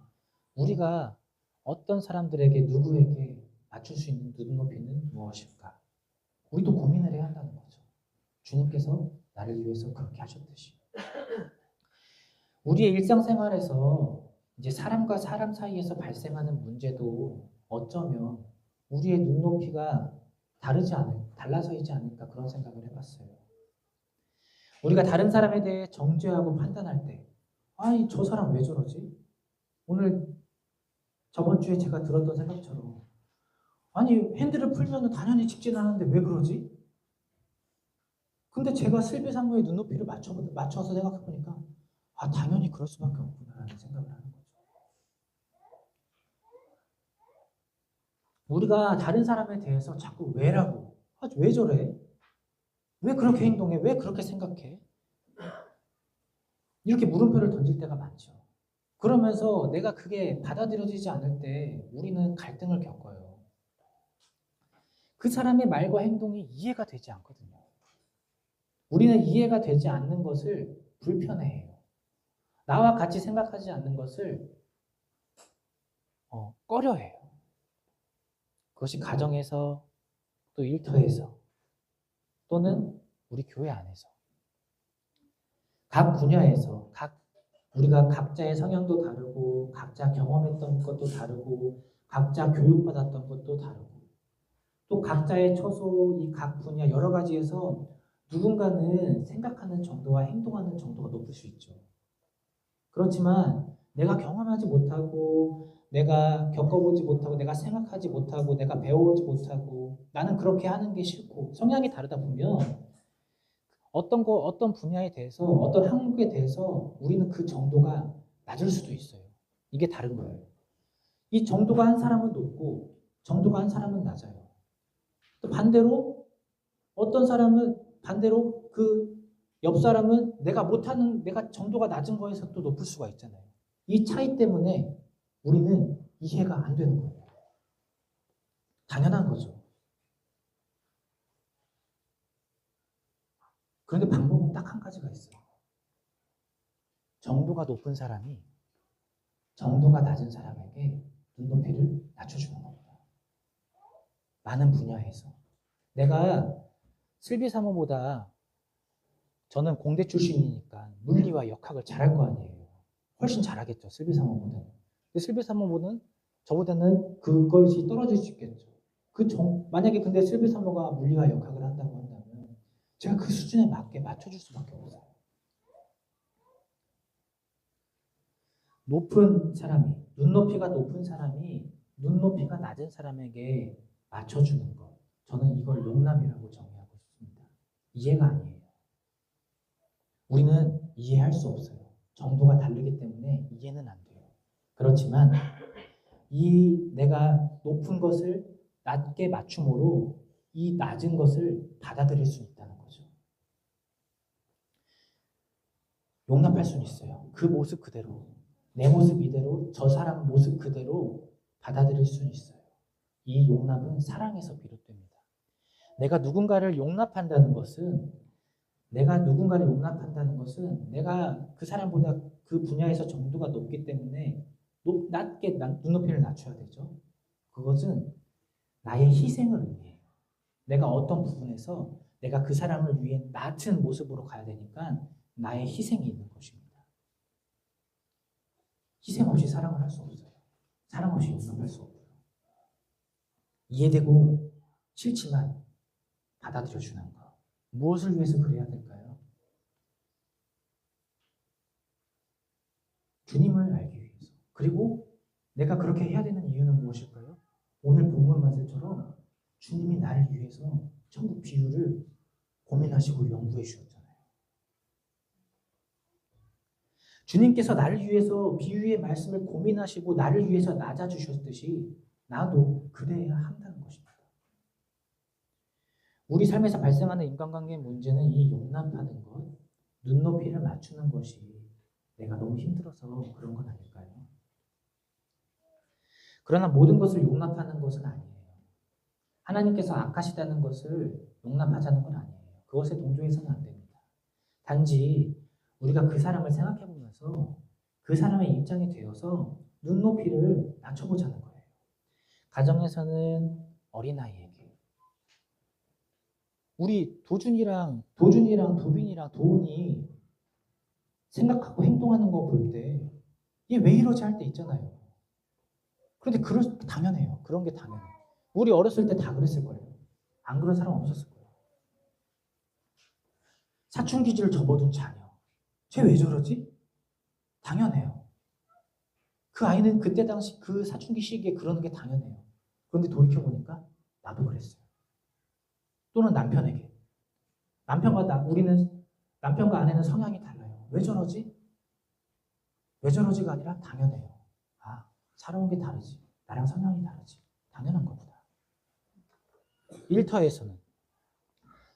우리가 어떤 사람들에게 누구에게 맞출 수 있는 눈높이는 무엇일까? 우리도 고민을 해야 한다는 거죠. 주님께서 나를 위해서 그렇게 하셨듯이. 우리의 일상생활에서 이제 사람과 사람 사이에서 발생하는 문제도 어쩌면 우리의 눈높이가 달라서이지 않을까 그런 생각을 해봤어요. 우리가 다른 사람에 대해 정죄하고 판단할 때, 아니 저 사람 왜 저러지? 오늘 저번 주에 제가 들었던 생각처럼, 아니 핸들을 풀면 당연히 직진하는데 왜 그러지? 근데 제가 슬비상무의 눈높이를 맞춰서 생각해보니까 당연히 그럴 수밖에 없구나라는 생각을 하는 거죠. 우리가 다른 사람에 대해서 자꾸 왜라고, 왜 저래? 왜 그렇게 행동해? 왜 그렇게 생각해? 이렇게 물음표를 던질 때가 많죠. 그러면서 내가 그게 받아들여지지 않을 때 우리는 갈등을 겪어요. 그 사람의 말과 행동이 이해가 되지 않거든요. 우리는 이해가 되지 않는 것을 불편해해요. 나와 같이 생각하지 않는 것을 꺼려해요. 그것이 가정에서 또 일터에서 또는 우리 교회 안에서 각 분야에서 우리가 각자의 성향도 다르고 각자 경험했던 것도 다르고 각자 교육받았던 것도 다르고 또 각자의 처소 이 각 분야 여러 가지에서 누군가는 생각하는 정도와 행동하는 정도가 높을 수 있죠. 그렇지만 내가 경험하지 못하고 내가 겪어보지 못하고 내가 생각하지 못하고 내가 배워오지 못하고 나는 그렇게 하는 게 싫고 성향이 다르다 보면 어떤 분야에 대해서 어떤 항목에 대해서 우리는 그 정도가 낮을 수도 있어요. 이게 다른 거예요. 이 정도가 한 사람은 높고 정도가 한 사람은 낮아요. 또 반대로 어떤 사람은 반대로 그 옆 사람은 내가 정도가 낮은 거에서 또 높을 수가 있잖아요. 이 차이 때문에 우리는 이해가 안 되는 거예요. 당연한 거죠. 그런데 방법은 딱 한 가지가 있어요. 정도가 높은 사람이 정도가 낮은 사람에게 눈높이를 낮춰주는 겁니다. 많은 분야에서. 내가 슬비사모보다 저는 공대 출신이니까 물리와 역학을 잘할 거 아니에요. 훨씬 잘하겠죠. 슬비사모보다는. 근데 슬비사모보다는 저보다는 그것이 떨어질 수 있겠죠. 만약에 근데 슬비사모가 물리와 역학을 한다고 한다면 제가 그 수준에 맞게 맞춰줄 수밖에 없어요. 눈높이가 높은 사람이 눈높이가 낮은 사람에게 맞춰주는 것. 저는 이걸 용납이라고 정의하고 싶습니다. 이해가 아니에요. 우리는 이해할 수 없어요. 정도가 다르기 때문에 이해는 안 돼요. 그렇지만 내가 높은 것을 낮게 맞춤으로 이 낮은 것을 받아들일 수 있다는 거죠. 용납할 수는 있어요. 그 모습 그대로. 내 모습 이대로 저 사람 모습 그대로 받아들일 수는 있어요. 이 용납은 사랑에서 비롯됩니다. 내가 누군가를 용납한다는 것은 내가 그 사람보다 그 분야에서 정도가 높기 때문에 낮게 눈높이를 낮춰야 되죠. 그것은 나의 희생을 의미해요. 내가 어떤 부분에서 내가 그 사람을 위해 낮은 모습으로 가야 되니까 나의 희생이 있는 것입니다. 희생 없이 사랑을 할 수 없어요. 사랑 없이 용납할 수 없고요. 이해되고 싫지만 받아들여주는 것. 무엇을 위해서 그래야 될까요? 주님을 알기 위해. 그리고 내가 그렇게 해야 되는 이유는 무엇일까요? 오늘 본문 말씀처럼 주님이 나를 위해서 천국 비유를 고민하시고 연구해 주셨잖아요. 주님께서 나를 위해서 비유의 말씀을 고민하시고 나를 위해서 낮아주셨듯이 나도 그래야 한다는 것입니다. 우리 삶에서 발생하는 인간관계의 문제는 이 용납하는 것, 눈높이를 맞추는 것이 내가 너무 힘들어서 그런 건 아닐까요? 그러나 모든 것을 용납하는 것은 아니에요. 하나님께서 악하시다는 것을 용납하자는 건 아니에요. 그것에 동조해서는 안 됩니다. 단지 우리가 그 사람을 생각해 보면서 그 사람의 입장이 되어서 눈높이를 낮춰보자는 거예요. 가정에서는 어린아이에게 우리 도준이랑 도빈이랑 도훈이 생각하고 행동하는 거 볼 때 얘 왜 이러지 할 때 있잖아요. 그런데 당연해요. 그런 게 당연해요. 우리 어렸을 때 다 그랬을 거예요. 안 그런 사람 없었을 거예요. 사춘기질을 접어둔 자녀. 쟤 왜 저러지? 당연해요. 그 아이는 그때 당시 그 사춘기 시기에 그러는 게 당연해요. 그런데 돌이켜보니까 나도 그랬어요. 또는 남편에게. 우리는 남편과 아내는 성향이 달라요. 왜 저러지? 왜 저러지가 아니라 당연해요. 아, 살아온 게 다르지. 나랑 성향이 다르지. 당연한 거구나. 일터에서는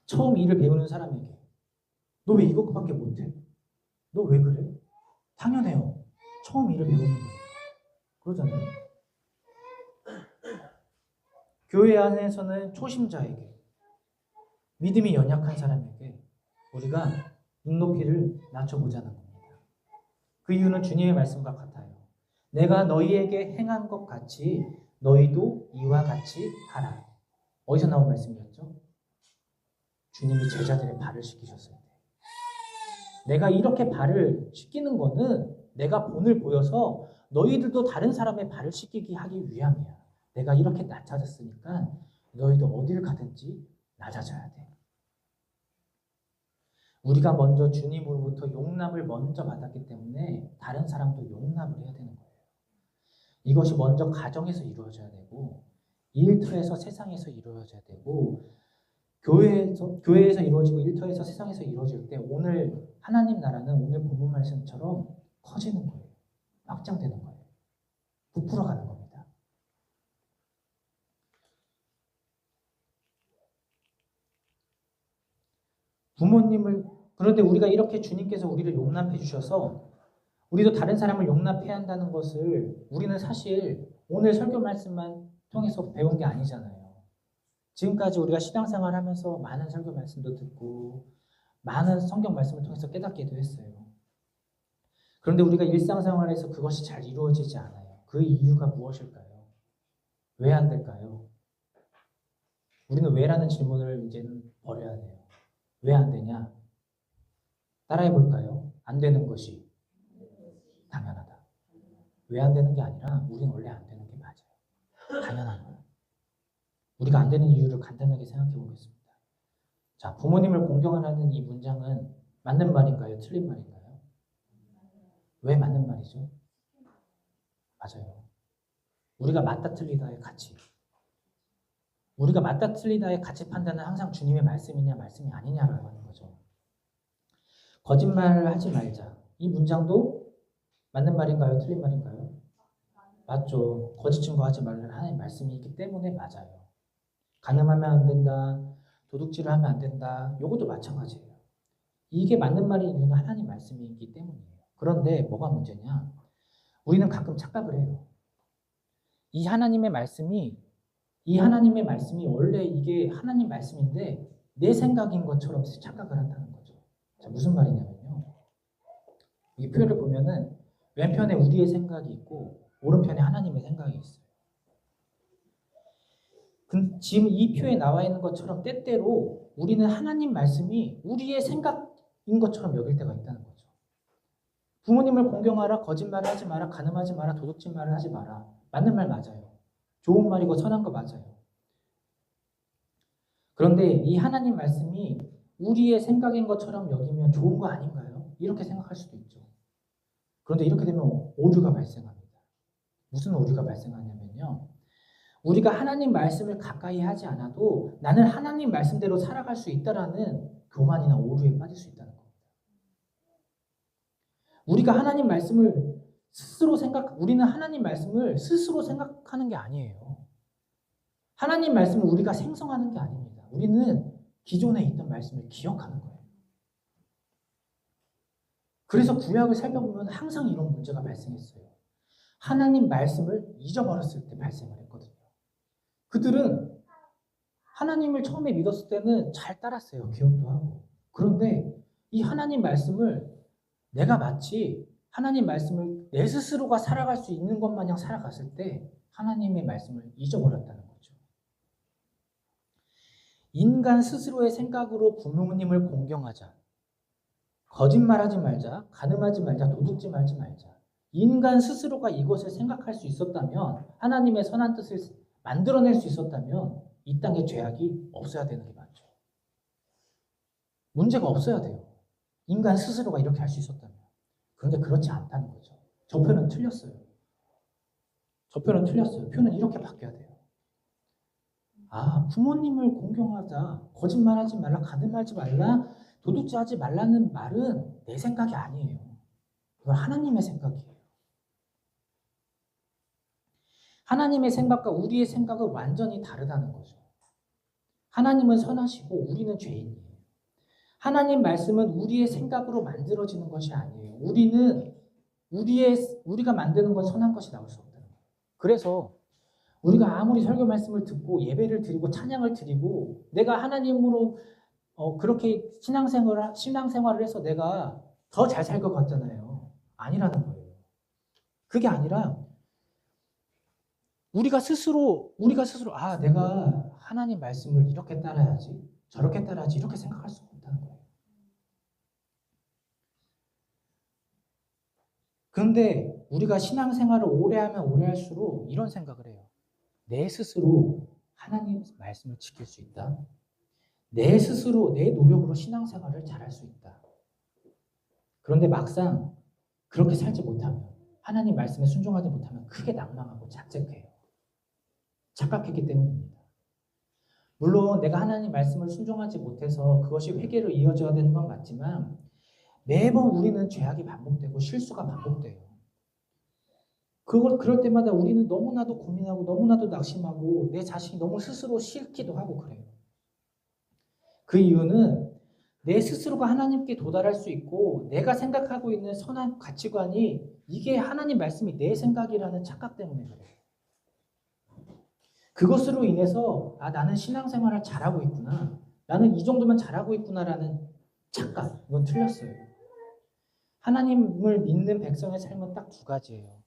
처음 일을 배우는 사람에게 너 왜 이것밖에 못해? 너 왜 그래? 당연해요. 처음 일을 배우는 거니까. 그러잖아요. 교회 안에서는 초심자에게, 믿음이 연약한 사람에게 우리가 눈높이를 낮춰보자는 겁니다. 그 이유는 주님의 말씀과 같아요. 내가 너희에게 행한 것 같이 너희도 이와 같이 하라. 어디서 나온 말씀이었죠? 주님이 제자들의 발을 씻기셨을 때. 내가 이렇게 발을 씻기는 거는 내가 본을 보여서 너희들도 다른 사람의 발을 씻기게 하기 위함이야. 내가 이렇게 낮아졌으니까 너희도 어딜 가든지 낮아져야 돼. 우리가 먼저 주님으로부터 용납을 먼저 받았기 때문에 다른 사람도 용납을 해야 되는 거예요. 이것이 먼저 가정에서 이루어져야 되고 일터에서 세상에서 이루어져야 되고 교회에서 이루어지고 일터에서 세상에서 이루어질 때 오늘 하나님 나라는 오늘 본문 말씀처럼 커지는 거예요. 확장되는 거예요. 부풀어가는 겁니다. 그런데 우리가 이렇게 주님께서 우리를 용납해 주셔서 우리도 다른 사람을 용납해야 한다는 것을 우리는 사실 오늘 설교 말씀만 통해서 배운 게 아니잖아요. 지금까지 우리가 신앙생활 하면서 많은 설교 말씀도 듣고 많은 성경 말씀을 통해서 깨닫기도 했어요. 그런데 우리가 일상생활에서 그것이 잘 이루어지지 않아요. 그 이유가 무엇일까요? 왜 안 될까요? 우리는 왜라는 질문을 이제는 버려야 돼요. 왜 안 되냐? 따라해 볼까요? 안 되는 것이 당연하다. 왜 안 되는 게 아니라 우리는 원래 안 되는 게 맞아요. 당연한 거예요. 우리가 안 되는 이유를 간단하게 생각해 보겠습니다. 자, 부모님을 공경하라는 이 문장은 맞는 말인가요? 틀린 말인가요? 왜 맞는 말이죠? 맞아요. 우리가 맞다 틀리다의 가치. 우리가 맞다 틀리다의 가치 판단은 항상 주님의 말씀이냐 말씀이 아니냐라고 하는 거죠. 거짓말을 하지 말자. 이 문장도 맞는 말인가요? 틀린 말인가요? 맞죠. 거짓 증거하지 말라는 하나님의 말씀이 있기 때문에 맞아요. 간음하면 안 된다. 도둑질을 하면 안 된다. 이것도 마찬가지예요. 이게 맞는 말인 이유는 하나님 말씀이기 때문이에요. 그런데 뭐가 문제냐? 우리는 가끔 착각을 해요. 이 하나님의 말씀이 원래 이게 하나님 말씀인데 내 생각인 것처럼 착각을 한다는 거죠. 자, 무슨 말이냐면요. 이 표를 보면은 왼편에 우리의 생각이 있고 오른편에 하나님의 생각이 있어요. 지금 이 표에 나와 있는 것처럼 때때로 우리는 하나님 말씀이 우리의 생각인 것처럼 여길 때가 있다는 거죠. 부모님을 공경하라, 거짓말을 하지 마라, 간음하지 마라, 도둑질말을 하지 마라. 맞는 말 맞아요. 좋은 말이고 선한 거 맞아요. 그런데 이 하나님 말씀이 우리의 생각인 것처럼 여기면 좋은 거 아닌가요? 이렇게 생각할 수도 있죠. 그런데 이렇게 되면 오류가 발생합니다. 무슨 오류가 발생하냐면요. 우리가 하나님 말씀을 가까이 하지 않아도 나는 하나님 말씀대로 살아갈 수 있다라는 교만이나 오류에 빠질 수 있다는 겁니다. 우리는 하나님 말씀을 스스로 생각하는 게 아니에요. 하나님 말씀을 우리가 생성하는 게 아닙니다. 우리는 기존에 있던 말씀을 기억하는 거예요. 그래서 구약을 살펴보면 항상 이런 문제가 발생했어요. 하나님 말씀을 잊어버렸을 때 발생을 했거든요. 그들은 하나님을 처음에 믿었을 때는 잘 따랐어요. 기억도 하고. 그런데 이 하나님 말씀을 내가 마치 하나님 말씀을 내 스스로가 살아갈 수 있는 것 마냥 살아갔을 때 하나님의 말씀을 잊어버렸다는 거죠. 인간 스스로의 생각으로 부모님을 공경하자. 거짓말하지 말자. 간음하지 말자. 도둑질 하지 말자. 인간 스스로가 이것을 생각할 수 있었다면 하나님의 선한 뜻을 만들어낼 수 있었다면 이 땅에 죄악이 없어야 되는 게 맞죠. 문제가 없어야 돼요. 인간 스스로가 이렇게 할 수 있었다면. 그런데 그렇지 않다는 거죠. 저 표는 틀렸어요. 표는 이렇게 바뀌어야 돼요. 부모님을 공경하자, 거짓말하지 말라, 간음하지 말라, 도둑질하지 말라는 말은 내 생각이 아니에요. 이건 하나님의 생각이에요. 하나님의 생각과 우리의 생각은 완전히 다르다는 거죠. 하나님은 선하시고 우리는 죄인이에요. 하나님 말씀은 우리의 생각으로 만들어지는 것이 아니에요. 우리가 만드는 건 선한 것이 나올 수 없다는 거예요. 그래서 우리가 아무리 설교 말씀을 듣고 예배를 드리고 찬양을 드리고 내가 하나님으로 그렇게 신앙생활을 해서 내가 더 잘 살 것 같잖아요. 아니라는 거예요. 그게 아니라 우리가 스스로 내가 하나님 말씀을 이렇게 따라야지 저렇게 따라야지 이렇게 생각할 수가 없다는 거예요. 그런데 우리가 신앙생활을 오래 하면 오래 할수록 이런 생각을 해요. 내 스스로 하나님 말씀을 지킬 수 있다. 내 스스로 내 노력으로 신앙생활을 잘할 수 있다. 그런데 막상 그렇게 살지 못하면 하나님 말씀에 순종하지 못하면 크게 낭망하고 자책해요. 착각했기 때문입니다. 물론 내가 하나님 말씀을 순종하지 못해서 그것이 회개로 이어져야 되는 건 맞지만 매번 우리는 죄악이 반복되고 실수가 반복돼요. 그럴 때마다 우리는 너무나도 고민하고 너무나도 낙심하고 내 자신이 너무 스스로 싫기도 하고 그래요. 그 이유는 내 스스로가 하나님께 도달할 수 있고 내가 생각하고 있는 선한 가치관이 이게 하나님 말씀이 내 생각이라는 착각 때문에 그래요. 그것으로 인해서 나는 신앙생활을 잘하고 있구나. 나는 이 정도면 잘하고 있구나라는 착각. 이건 틀렸어요. 하나님을 믿는 백성의 삶은 딱 두 가지예요.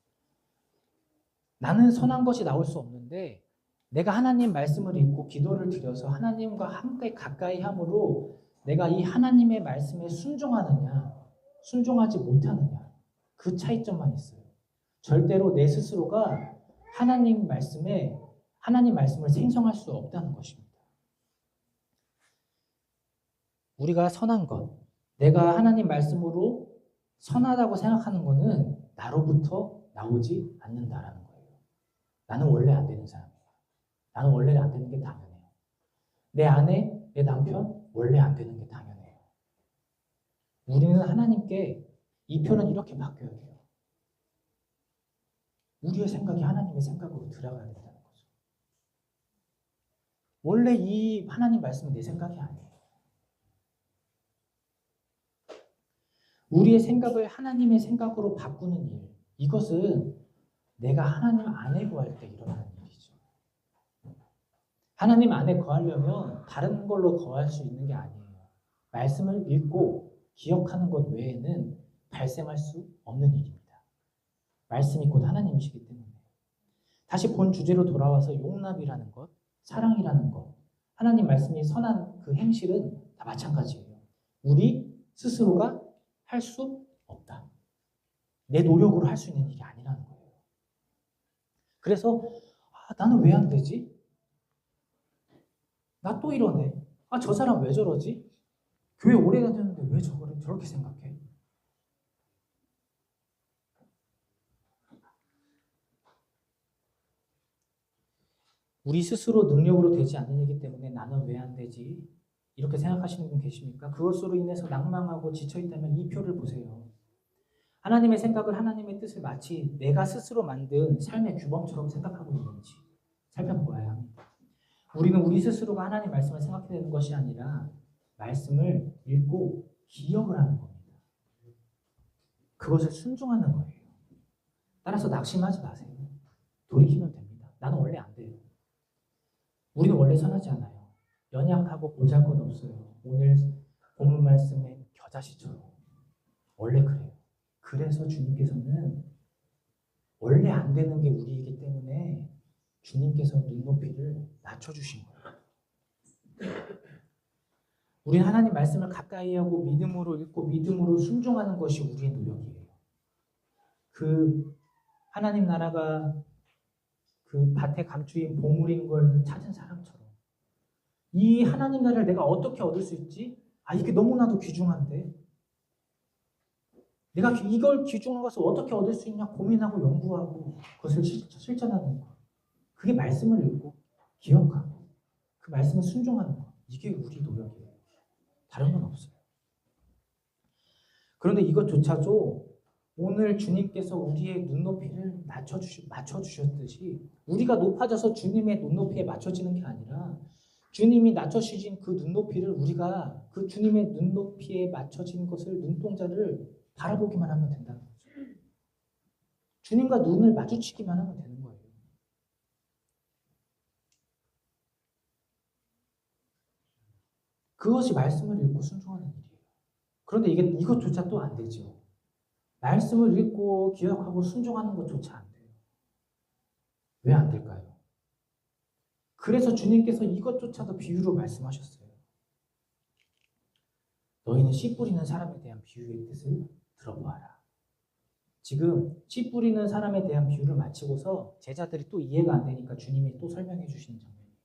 나는 선한 것이 나올 수 없는데 내가 하나님 말씀을 읽고 기도를 드려서 하나님과 함께 가까이 함으로 내가 이 하나님의 말씀에 순종하느냐 순종하지 못하느냐 그 차이점만 있어요. 절대로 내 스스로가 하나님 말씀을 생성할 수 없다는 것입니다. 우리가 선한 것, 내가 하나님 말씀으로 선하다고 생각하는 것은 나로부터 나오지 않는다라는 거예요. 나는 원래 안 되는 사람이에요. 나는 원래 안 되는 게 당연해요. 내 아내, 내 남편, 원래 안 되는 게 당연해요. 우리는 하나님께 이 표는 이렇게 바뀌어야 돼요. 우리의 생각이 하나님의 생각으로 들어가야 된다는 거죠. 원래 이 하나님 말씀은 내 생각이 아니에요. 우리의 생각을 하나님의 생각으로 바꾸는 일, 이것은 내가 하나님 안에 거할 때 일어나는 일이죠. 하나님 안에 거하려면 다른 걸로 거할 수 있는 게 아니에요. 말씀을 읽고 기억하는 것 외에는 발생할 수 없는 일입니다. 말씀이 곧 하나님이시기 때문에. 다시 본 주제로 돌아와서 용납이라는 것, 사랑이라는 것, 하나님 말씀이 선한 그 행실은 다 마찬가지예요. 우리 스스로가 할 수 없다. 내 노력으로 할 수 있는 일이 아니라는 거예요. 그래서 나는 왜 안 되지? 나 또 이러네. 저 사람 왜 저러지? 교회 오래 다녔는데 왜 저렇게 생각해? 우리 스스로 능력으로 되지 않는 일이기 때문에 나는 왜 안 되지? 이렇게 생각하시는 분 계십니까? 그것으로 인해서 낭망하고 지쳐있다면 이 표를 보세요. 하나님의 생각을, 하나님의 뜻을 마치 내가 스스로 만든 삶의 규범처럼 생각하고 있는지 살펴보아야 합니다. 우리는 우리 스스로가 하나님 말씀을 생각해야 되는 것이 아니라 말씀을 읽고 기억을 하는 겁니다. 그것을 순종하는 거예요. 따라서 낙심하지 마세요. 돌이키면 됩니다. 나는 원래 안 돼요. 우리는 원래 선하지 않아요. 연약하고 보잘것없어요. 오늘 본문 말씀의 겨자씨처럼 원래 그래요. 그래서 주님께서는 원래 안 되는 게 우리이기 때문에 주님께서 눈높이를 낮춰주신 거예요. 우리는 하나님 말씀을 가까이 하고 믿음으로 읽고 믿음으로 순종하는 것이 우리의 노력이에요. 그 하나님 나라가 그 밭에 감추인 보물인 걸 찾은 사람처럼 이 하나님 나라를 내가 어떻게 얻을 수 있지? 이게 너무나도 귀중한데 내가 이걸 귀중한 것을 어떻게 얻을 수 있냐 고민하고 연구하고 그것을 실천하는 거. 그게 말씀을 읽고 기억하고 그 말씀을 순종하는 거. 이게 우리 노력이에요. 다른 건 없어요. 그런데 이것조차도 오늘 주님께서 우리의 눈높이를 맞춰주셨듯이 우리가 높아져서 주님의 눈높이에 맞춰지는 게 아니라 주님이 낮춰주신 그 눈높이를 우리가 그 주님의 눈높이에 맞춰진 것을 눈동자를 바라보기만 하면 된다는 거죠. 주님과 눈을 마주치기만 하면 되는 거예요. 그것이 말씀을 읽고 순종하는 일이에요. 그런데 이것조차 또 안 되죠. 말씀을 읽고 기억하고 순종하는 것조차 안 돼요. 왜 안 될까요? 그래서 주님께서 이것조차도 비유로 말씀하셨어요. 너희는 씨 뿌리는 사람에 대한 비유의 뜻을 들어보아라. 지금 씨 뿌리는 사람에 대한 비유를 마치고서 제자들이 또 이해가 안 되니까 주님이 또 설명해 주시는 장면이에요.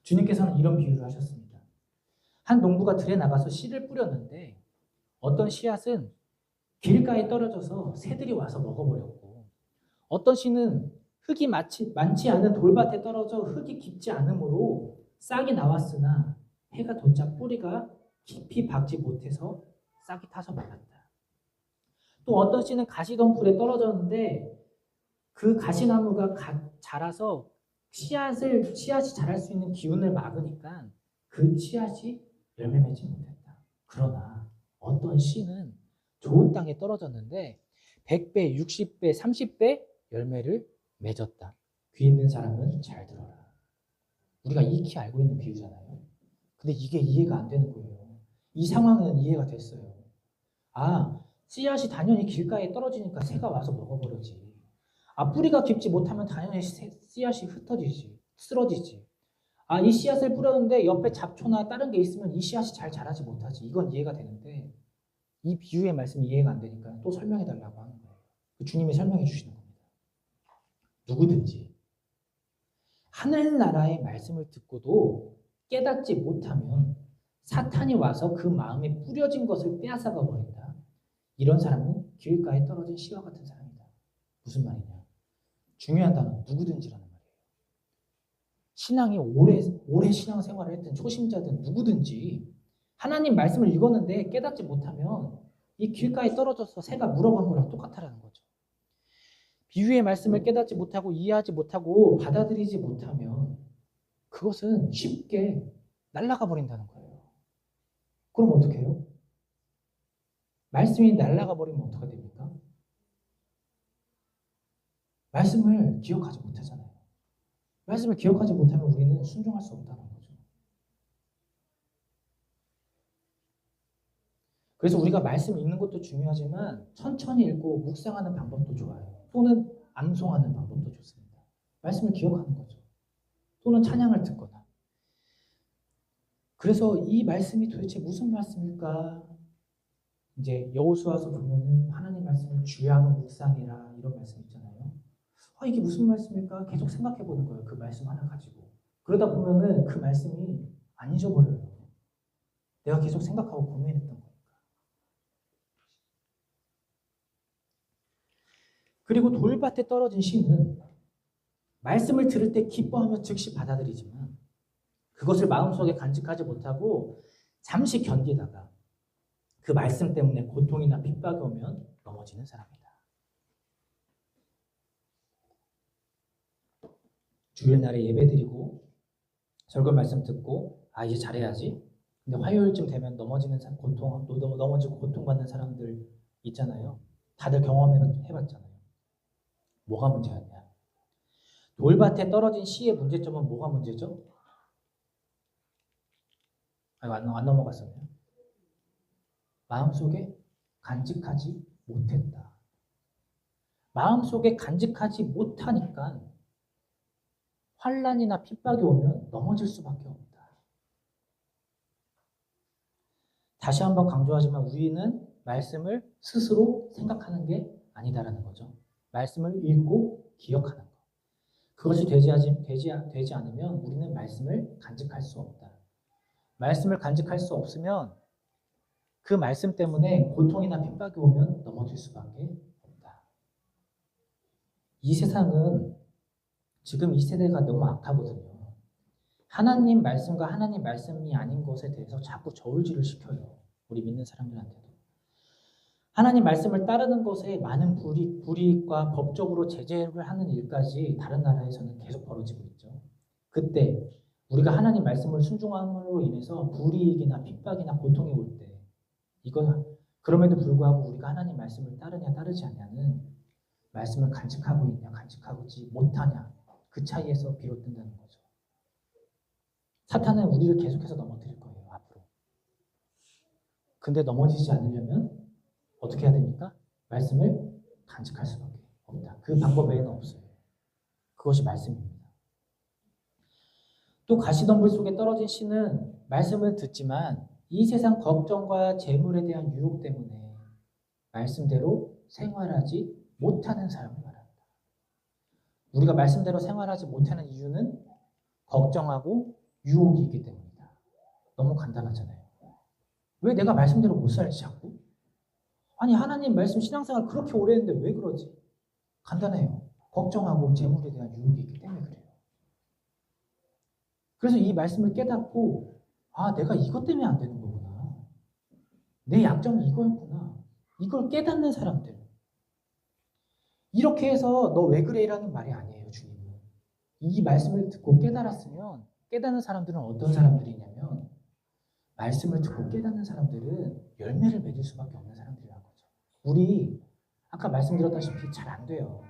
주님께서는 이런 비유를 하셨습니다. 한 농부가 들에 나가서 씨를 뿌렸는데 어떤 씨앗은 길가에 떨어져서 새들이 와서 먹어버렸고 어떤 씨는 흙이 많지 않은 돌밭에 떨어져 흙이 깊지 않으므로 싹이 나왔으나 해가 돋자 뿌리가 깊이 박지 못해서 싹이 타서 말랐다. 또 어떤 씨는 가시덤불에 떨어졌는데 그 가시나무가 자라서 씨앗이 자랄 수 있는 기운을 막으니까 그 씨앗이 열매 맺지 못했다. 그러나 어떤 씨는 좋은 땅에 떨어졌는데 100배, 60배, 30배 열매를 맺었다. 귀 있는 사람은 잘 들어라. 우리가 익히 알고 있는 비유잖아요. 근데 이게 이해가 안 되는 거예요. 이 상황은 이해가 됐어요. 씨앗이 당연히 길가에 떨어지니까 새가 와서 먹어버리지. 뿌리가 깊지 못하면 당연히 씨앗이 흩어지지, 쓰러지지. 이 씨앗을 뿌렸는데 옆에 잡초나 다른 게 있으면 이 씨앗이 잘 자라지 못하지. 이건 이해가 되는데 이 비유의 말씀이 이해가 안 되니까 또 설명해 달라고 하는 거예요. 주님이 설명해 주시는 겁니다. 누구든지 하늘나라의 말씀을 듣고도 깨닫지 못하면 사탄이 와서 그 마음에 뿌려진 것을 빼앗아가 버린다. 이런 사람은 길가에 떨어진 씨와 같은 사람이다. 무슨 말이냐? 중요한 단어 누구든지라는 말이에요. 신앙이 오래 신앙생활을 했든 초심자든 누구든지 하나님 말씀을 읽었는데 깨닫지 못하면 이 길가에 떨어져서 새가 물어간 거랑 똑같다라는 거죠. 비유의 말씀을 깨닫지 못하고 이해하지 못하고 받아들이지 못하면 그것은 쉽게 날아가 버린다는 거예요. 그럼 어떻게 해요? 말씀이 날아가 버리면 어떻게 됩니까? 말씀을 기억하지 못하잖아요. 말씀을 기억하지 못하면 우리는 순종할 수 없다는 거죠. 그래서 우리가 말씀 읽는 것도 중요하지만 천천히 읽고 묵상하는 방법도 좋아요. 또는 암송하는 방법도 좋습니다. 말씀을 기억하는 거죠. 또는 찬양을 듣거나. 그래서 이 말씀이 도대체 무슨 말씀일까? 이제 여호수아서 보면은 하나님 말씀을 주야로 묵상해라 이런 말씀 있잖아요. 이게 무슨 말씀일까? 계속 생각해 보는 거예요. 그 말씀 하나 가지고. 그러다 보면은 그 말씀이 안 잊어버려요. 내가 계속 생각하고 고민했던 거니까. 그리고 돌밭에 떨어진 씨는 말씀을 들을 때 기뻐하며 즉시 받아들이지만 그것을 마음속에 간직하지 못하고 잠시 견디다가 그 말씀 때문에 고통이나 핍박이 오면 넘어지는 사람이다. 주일날에 예배드리고 설교 말씀 듣고 이제 잘해야지. 근데 화요일쯤 되면 넘어지고 고통받는 사람들 있잖아요. 다들 경험해봤잖아요. 뭐가 문제였냐? 돌밭에 떨어진 씨의 문제점은 뭐가 문제죠? 안 넘어갔었네요. 마음속에 간직하지 못했다. 마음속에 간직하지 못하니까 환난이나 핍박이 오면 넘어질 수밖에 없다. 다시 한번 강조하지만 우리는 말씀을 스스로 생각하는 게 아니다라는 거죠. 말씀을 읽고 기억하는 것. 그것이 되지 않으면 우리는 말씀을 간직할 수 없다. 말씀을 간직할 수 없으면 그 말씀 때문에 고통이나 핍박이 오면 넘어질 수밖에 없다. 이 세상은 지금 이 세대가 너무 악하거든요. 하나님 말씀과 하나님 말씀이 아닌 것에 대해서 자꾸 저울질을 시켜요. 우리 믿는 사람들한테도. 하나님 말씀을 따르는 것에 많은 불이익과 법적으로 제재를 하는 일까지 다른 나라에서는 계속 벌어지고 있죠. 그때 우리가 하나님 말씀을 순종함으로 인해서 불이익이나 핍박이나 고통이 올 때 그럼에도 불구하고 우리가 하나님 말씀을 따르냐 따르지 않냐는 말씀을 간직하고 있냐 간직하지 못하냐 그 차이에서 비롯된다는 거죠. 사탄은 우리를 계속해서 넘어뜨릴 거예요. 앞으로. 근데 넘어지지 않으려면 어떻게 해야 됩니까? 말씀을 간직할 수밖에 없다. 그 방법 외에는 없어요. 그것이 말씀입니다. 또 가시덤불 속에 떨어진 씨는 말씀을 듣지만 이 세상 걱정과 재물에 대한 유혹 때문에 말씀대로 생활하지 못하는 사람을 말합니다. 우리가 말씀대로 생활하지 못하는 이유는 걱정하고 유혹이 있기 때문이다. 너무 간단하잖아요. 왜 내가 말씀대로 못 살지 자꾸? 아니 하나님 말씀 신앙생활 그렇게 오래 했는데 왜 그러지? 간단해요. 걱정하고 재물에 대한 유혹이 있기 때문에 그래요. 그래서 이 말씀을 깨닫고 내가 이것 때문에 안 되는 거구나. 내 약점이 이거였구나. 이걸 깨닫는 사람들. 이렇게 해서 너 왜 그래? 라는 말이 아니에요. 주님은. 이 말씀을 듣고 깨달았으면 깨닫는 사람들은 어떤 사람들이냐면 말씀을 듣고 깨닫는 사람들은 열매를 맺을 수밖에 없는 사람들이라는 거죠. 우리 아까 말씀드렸다시피 잘 안 돼요.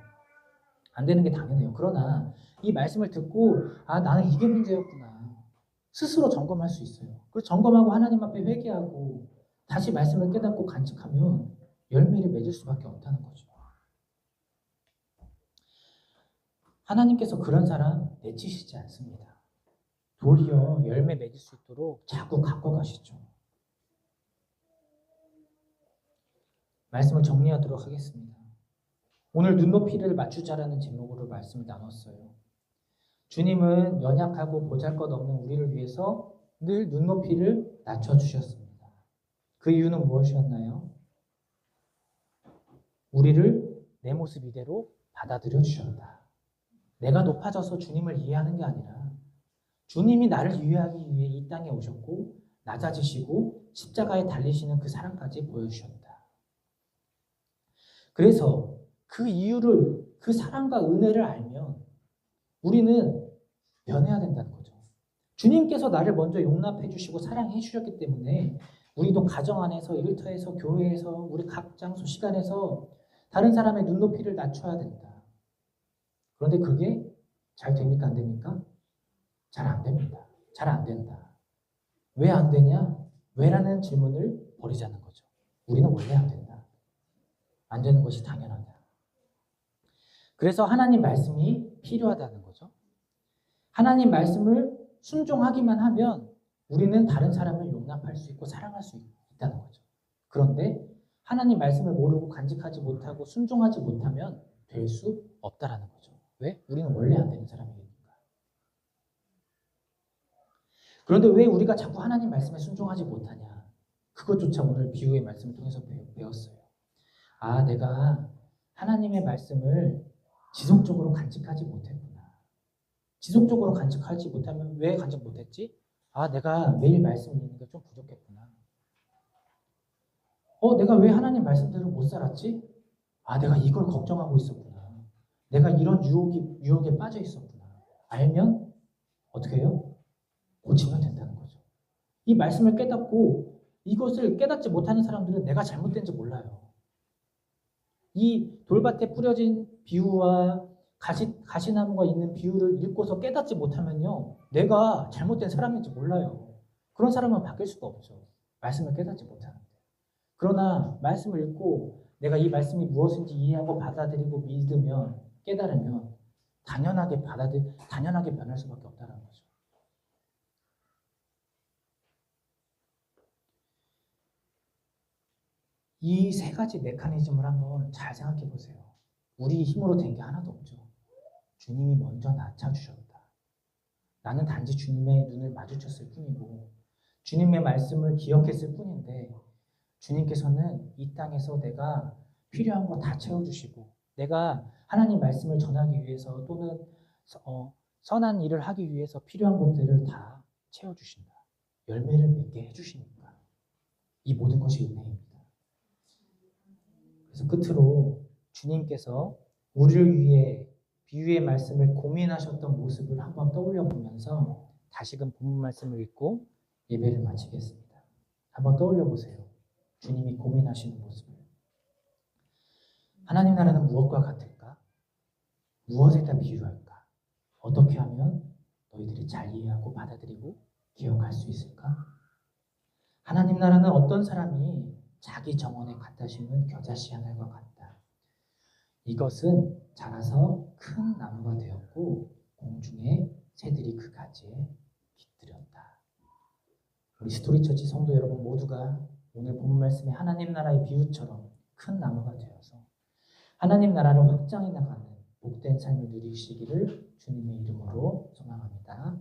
안 되는 게 당연해요. 그러나 이 말씀을 듣고 나는 이게 문제였구나. 스스로 점검할 수 있어요. 그래서 점검하고 하나님 앞에 회개하고 다시 말씀을 깨닫고 간직하면 열매를 맺을 수밖에 없다는 거죠. 하나님께서 그런 사람 내치시지 않습니다. 도리어 열매 맺을 수 있도록 자꾸 갖고 가시죠. 말씀을 정리하도록 하겠습니다. 오늘 눈높이를 맞추자라는 제목으로 말씀을 나눴어요. 주님은 연약하고 보잘것없는 우리를 위해서 늘 눈높이를 낮춰주셨습니다. 그 이유는 무엇이었나요? 우리를 내 모습 이대로 받아들여 주셨다. 내가 높아져서 주님을 이해하는 게 아니라 주님이 나를 이해하기 위해 이 땅에 오셨고 낮아지시고 십자가에 달리시는 그 사랑까지 보여주셨다. 그래서 그 이유를, 그 사랑과 은혜를 알면 우리는 변해야 된다는 거죠. 주님께서 나를 먼저 용납해 주시고 사랑해 주셨기 때문에 우리도 가정 안에서, 일터에서, 교회에서, 우리 각 장소 시간에서 다른 사람의 눈높이를 낮춰야 된다. 그런데 그게 잘 됩니까? 안 됩니까? 잘 안 됩니다. 잘 안 된다. 왜 안 되냐? 왜라는 질문을 버리자는 거죠. 우리는 원래 안 된다. 안 되는 것이 당연하다. 그래서 하나님 말씀이 필요하다는 거죠. 하나님 말씀을 순종하기만 하면 우리는 다른 사람을 용납할 수 있고 사랑할 수 있다는 거죠. 그런데 하나님 말씀을 모르고 간직하지 못하고 순종하지 못하면 될 수 없다라는 거죠. 왜? 우리는 원래 안 되는 사람이니까. 그런데 왜 우리가 자꾸 하나님 말씀에 순종하지 못하냐? 그것조차 오늘 비유의 말씀을 통해서 배웠어요. 내가 하나님의 말씀을 지속적으로 간직하지 못했구나. 지속적으로 간직하지 못하면 왜 간직 못했지? 아, 내가 매일 말씀 읽는 게 좀 부족했구나. 내가 왜 하나님 말씀대로 못 살았지? 아, 내가 이걸 걱정하고 있었구나. 내가 이런 유혹에 빠져 있었구나. 알면 어떻게 해요? 고치면 된다는 거죠. 이 말씀을 깨닫고 이것을 깨닫지 못하는 사람들은 내가 잘못된지 몰라요. 이 돌밭에 뿌려진 비유와 가시나무가 있는 비유를 읽고서 깨닫지 못하면요, 내가 잘못된 사람인지 몰라요. 그런 사람은 바뀔 수가 없죠. 말씀을 깨닫지 못하는데. 그러나 말씀을 읽고 내가 이 말씀이 무엇인지 이해하고 받아들이고 믿으면, 깨달으면 당연하게 변할 수밖에 없다는 거죠. 이 세 가지 메커니즘을 한번 잘 생각해 보세요. 우리 힘으로 된 게 하나도 없죠. 주님이 먼저 낮춰주셨다. 나는 단지 주님의 눈을 마주쳤을 뿐이고 주님의 말씀을 기억했을 뿐인데 주님께서는 이 땅에서 내가 필요한 거 다 채워주시고 내가 하나님 말씀을 전하기 위해서 또는 선한 일을 하기 위해서 필요한 것들을 다 채워주신다. 열매를 맺게 해주시니까 이 모든 것이 은혜입니다. 그래서 끝으로 주님께서 우리를 위해 비유의 말씀을 고민하셨던 모습을 한번 떠올려 보면서 다시금 본문 말씀을 읽고 예배를 마치겠습니다. 한번 떠올려 보세요. 주님이 고민하시는 모습을. 하나님 나라는 무엇과 같을까? 무엇에다 비유할까? 어떻게 하면 너희들이 잘 이해하고 받아들이고 기억할 수 있을까? 하나님 나라는 어떤 사람이 자기 정원에 갖다 심은 겨자씨 하나과 같다. 이것은 자라서 큰 나무가 되었고 공중의 새들이 그 가지에 깃들였다. 우리 스토리처치 성도 여러분 모두가 오늘 본 말씀의 하나님 나라의 비유처럼 큰 나무가 되어서 하나님 나라를 확장해 나가는 복된 삶을 누리시기를 주님의 이름으로 소망합니다.